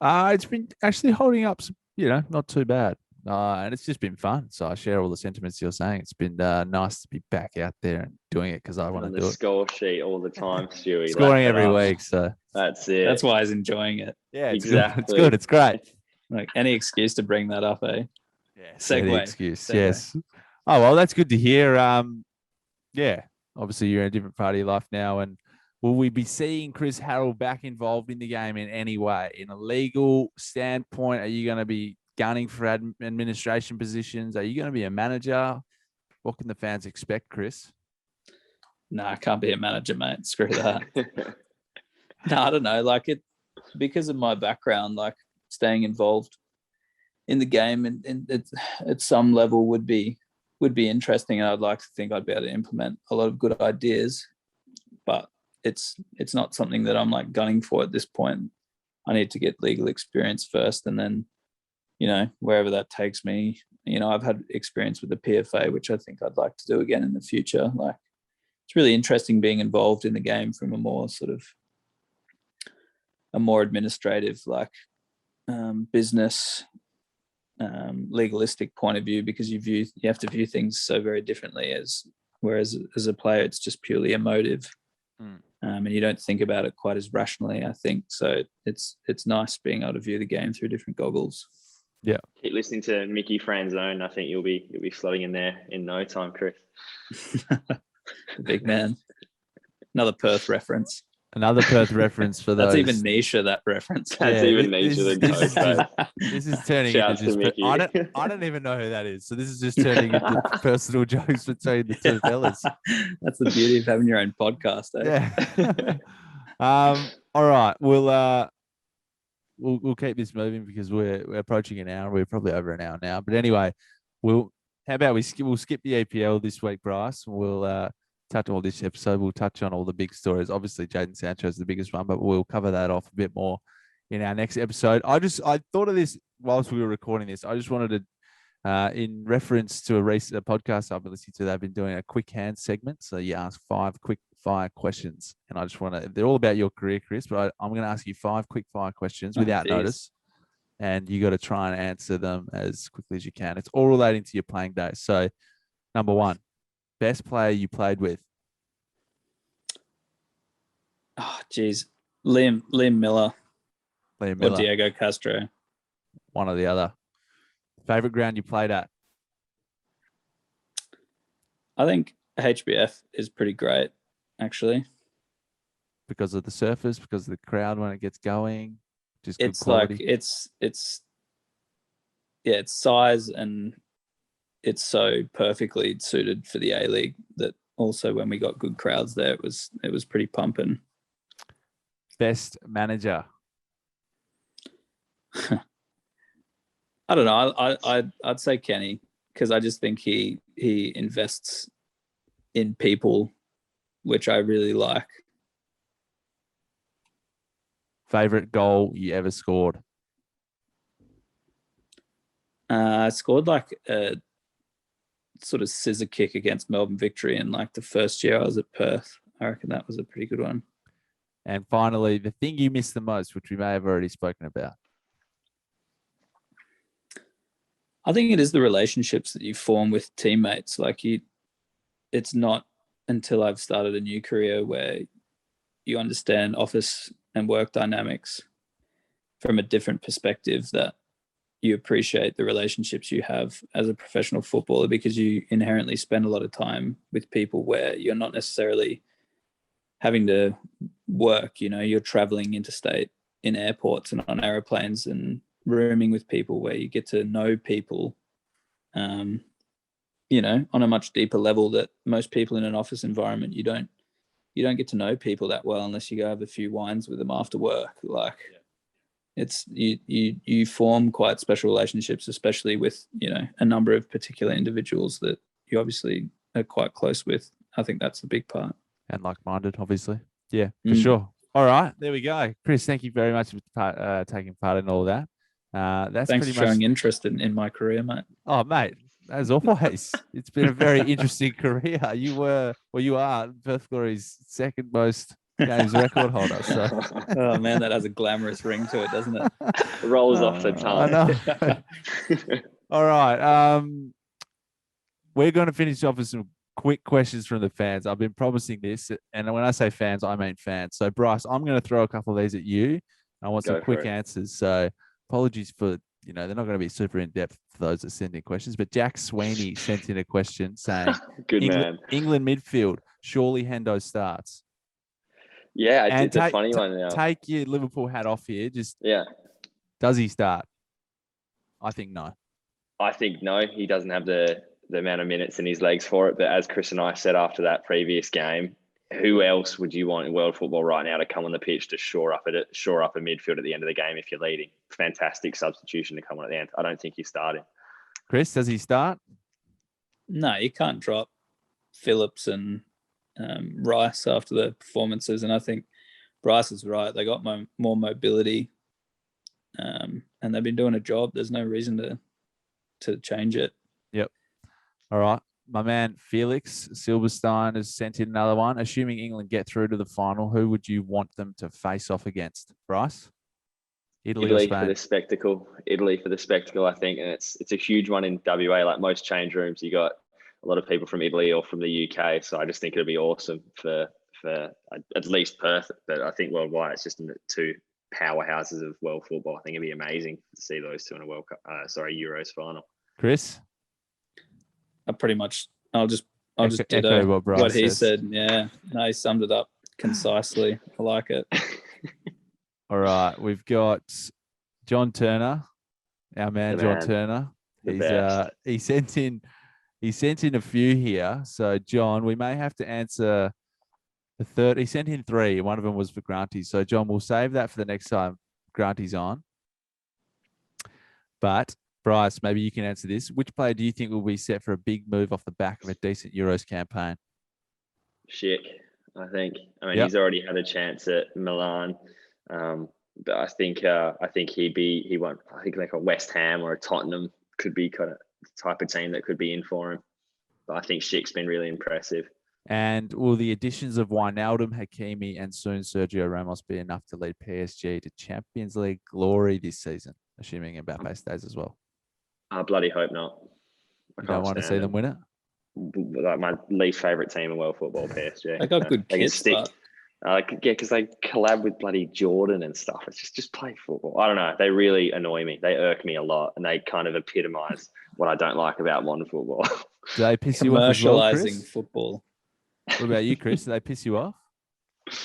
It's been actually holding up, not too bad. And it's just been fun. So I share all the sentiments you're saying. It's been nice to be back out there and doing it because I want to do it. Score sheet all the time, Stewie. Scoring every week. So that's it. That's why he's enjoying it. Yeah, exactly. It's good. It's great. Like any excuse to bring that up, eh? Yeah. Segue. Excuse. Segue. Yes. Oh, well, that's good to hear. Obviously you're in a different part of your life now. And will we be seeing Chris Harrell back involved in the game in any way? In a legal standpoint, are you going to be gunning for administration positions? Are you going to be a manager? What can the fans expect, Chris? No, I can't be a manager, mate. Screw that. No, I don't know. Like because of my background, like staying involved in the game and at some level would be interesting. And I'd like to think I'd be able to implement a lot of good ideas, but it's not something that I'm like gunning for at this point. I need to get legal experience first, and then, wherever that takes me. I've had experience with the PFA, which I think I'd like to do again in the future. Like, it's really interesting being involved in the game from a more administrative, like business, legalistic point of view, because you have to view things so very differently. Whereas as a player, it's just purely emotive. And you don't think about it quite as rationally, I think. So it's nice being able to view the game through different goggles. Yeah. Keep listening to Mickey Franzone. I think you'll be slotting in there in no time, Chris. Big man. Another Perth reference. Another Perth reference for those. That's even niche, that reference. That's even nicer than Coach, mate. This is turning Shouts into to just. Mickey. I don't even know who that is. So this is just turning into personal jokes between the two fellas. That's the beauty of having your own podcast, eh? Yeah. All right. We'll keep this moving because we're approaching an hour. We're probably over an hour now. But anyway, how about we'll skip the EPL this week, Bryce. We'll touch on this episode. We'll touch on all the big stories. Obviously, Jadon Sancho is the biggest one, but we'll cover that off a bit more in our next episode. I thought of this whilst we were recording this. I just wanted to, in reference to a recent podcast I've been listening to, they've been doing a quick hand segment. So you ask 5 quick fire questions, and I just want to. They're all about your career, Chris. But I'm going to ask you 5 quick fire questions without notice, and you got to try and answer them as quickly as you can. It's all relating to your playing days. So, number 1. Best player you played with? Oh, geez. Liam Miller. Liam Miller. Or Diego Castro. One or the other. Favorite ground you played at? I think HBF is pretty great, actually. Because of the surface, because of the crowd when it gets going, just good It's quality. like it's size, and it's so perfectly suited for the A-League that also when we got good crowds there, it was pretty pumping. Best manager? I don't know. I'd say Kenny, because I just think he invests in people, which I really like. Favorite goal you ever scored? I scored like a sort of scissor kick against Melbourne Victory in like the first year I was at Perth. I reckon that was a pretty good one. And finally, the thing you miss the most, which we may have already spoken about. I think it is the relationships that you form with teammates. It's not until I've started a new career where you understand office and work dynamics from a different perspective that you appreciate the relationships you have as a professional footballer, because you inherently spend a lot of time with people where you're not necessarily having to work. You're traveling interstate in airports and on aeroplanes and rooming with people where you get to know people, on a much deeper level that most people in an office environment, you don't get to know people that well unless you go have a few wines with them after work. It's you form quite special relationships, especially with, a number of particular individuals that you obviously are quite close with. I think that's the big part. And like-minded, obviously. Yeah, for sure. All right, there we go. Chris, thank you very much for taking part in all that. That's Thanks pretty for showing much... interest in my career, mate. Oh, mate, as always, it's been a very interesting career. You are Perth Glory's second most games record holder. So. Oh man, that has a glamorous ring to it, doesn't it? Rolls off the tongue. I know. All right. We're going to finish off with some quick questions from the fans. I've been promising this, and when I say fans, I mean fans. So Bryce, I'm going to throw a couple of these at you. I want some quick answers. So apologies for, they're not going to be super in depth for those that send in questions, but Jack Sweeney sent in a question saying, Good man. England midfield, surely Hendo starts. Yeah, it's a funny one now. Take your Liverpool hat off here. Does he start? I think no. I think no. He doesn't have the amount of minutes in his legs for it. But as Chris and I said after that previous game, who else would you want in world football right now to come on the pitch to shore up a midfield at the end of the game if you're leading? Fantastic substitution to come on at the end. I don't think he's starting. Chris, does he start? No, you can't drop Phillips and Rice after the performances, and I think Bryce is right. They got more mobility, and they've been doing a job. There's no reason to change it. Yep. All right. My man Felix Silverstein has sent in another one. Assuming England get through to the final, who would you want them to face off against? Bryce? Italy for the spectacle. Italy for the spectacle, I think. And it's a huge one in WA. Like most change rooms, you got a lot of people from Italy or from the UK. So I just think it'll be awesome for at least Perth. But I think worldwide, it's just in the two powerhouses of world football. I think it'd be amazing to see those two in a Euros final. Chris? I'll just ditto what he said. Yeah, no, he summed it up. concisely. I like it. All right, we've got John Turner, our man, The John man. Turner. The best. He sent in a few here. So John, we may have to answer the third. He sent in 3. One of them was for Granty. So John, we'll save that for the next time Granty's on. But Bryce, maybe you can answer this. Which player do you think will be set for a big move off the back of a decent Euros campaign? Schick, I think. I mean, Yep. he's already had a chance at Milan, but I think he won't. I think like a West Ham or a Tottenham could be kind of the type of team that could be in for him. But I think Schick's been really impressive. And will the additions of Wijnaldum, Hakimi, and soon Sergio Ramos be enough to lead PSG to Champions League glory this season, assuming Mbappe stays as well? I bloody hope not. You don't want to see them win it? Like my least favorite team in world football, PSG. They got good kids, but because they collab with bloody Jordan and stuff. It's just play football. I don't know. They really annoy me. They irk me a lot, and they kind of epitomise what I don't like about modern football. Do they piss you off as well, commercialising Chris? football. What about you, Chris? Do they piss you off? I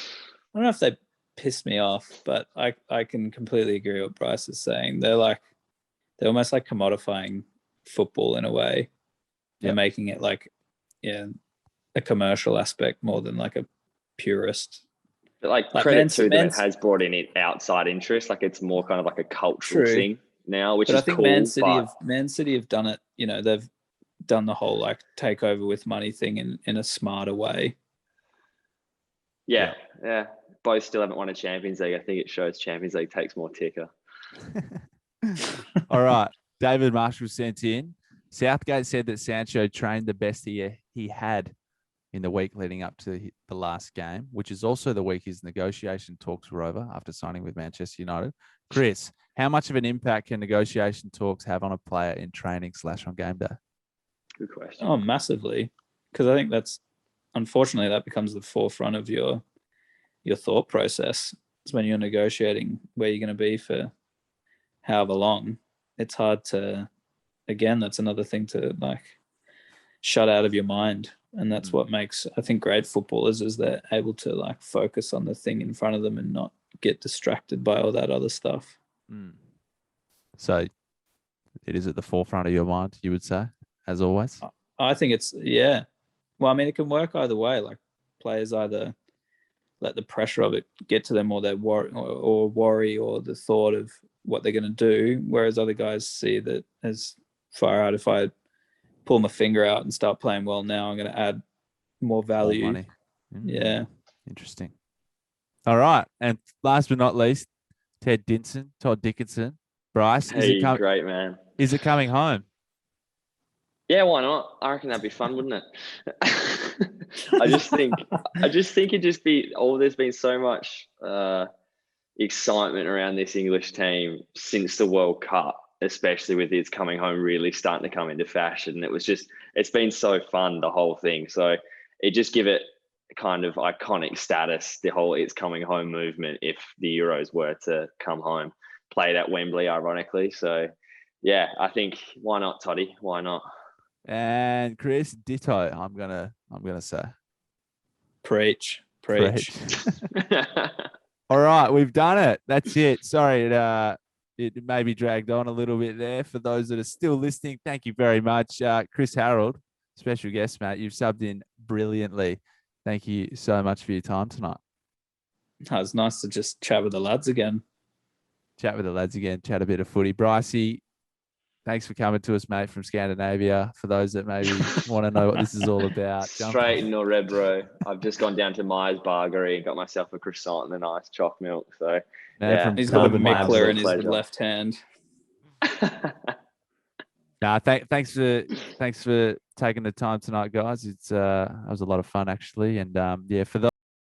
don't know if they piss me off, but I can completely agree with what Bryce is saying. They're almost like commodifying football in a way. They're making it like, a commercial aspect more than like a purist. But like credit to them, it has brought in outside interest. Like it's more kind of like a cultural thing now, which is cool. But I think Man City have done it. You know, they've done the whole like takeover with money thing in a smarter way. Yeah. Both still haven't won a Champions League. I think it shows Champions League takes more ticker. All right. David Marshall sent in. Southgate said that Sancho trained the best he had in the week leading up to the last game, which is also the week his negotiation talks were over after signing with Manchester United. Chris, how much of an impact can negotiation talks have on a player in training / on game day? Good question. Oh, massively. Because I think unfortunately, that becomes the forefront of your thought process. It's when you're negotiating where you're going to be for however long. It's hard to, again, that's another thing to like shut out of your mind. And that's what makes, I think, great footballers is they're able to like focus on the thing in front of them and not get distracted by all that other stuff. So it is at the forefront of your mind, you would say, as always? I think it's, yeah. Well, I mean, it can work either way. Like players either let the pressure of it get to them or they worry or the thought of what they're going to do. Whereas other guys see that as far out, if I pull my finger out and start playing well now, I'm going to add more value. More money. Yeah. Interesting. All right. And last but not least, Todd Dickinson. Bryce, great man. Is it coming home? Yeah, why not? I reckon that'd be fun, wouldn't it? I just think it'd just be there's been so much excitement around this English team since the World Cup, especially with its coming home really starting to come into fashion. It's been so fun, the whole thing. So it just give it kind of iconic status, the whole it's coming home movement, if the Euros were to come home, played at Wembley, ironically. So yeah, I think why not, Toddy? Why not? And Chris, ditto, I'm gonna say. Preach. All right, we've done it. That's it. Sorry, it maybe dragged on a little bit there. For those that are still listening, thank you very much. Chris Harold, special guest, mate. You've subbed in brilliantly. Thank you so much for your time tonight. It was nice to just chat with the lads again. Chat a bit of footy. Brycey, thanks for coming to us, mate, from Scandinavia. For those that maybe want to know what this is all about. Straight in Norebro. I've just gone down to Myers Bargery and got myself a croissant and a nice choc milk. So he's got a Mickler in his left hand. Thanks for taking the time tonight, guys. It was a lot of fun actually. And for those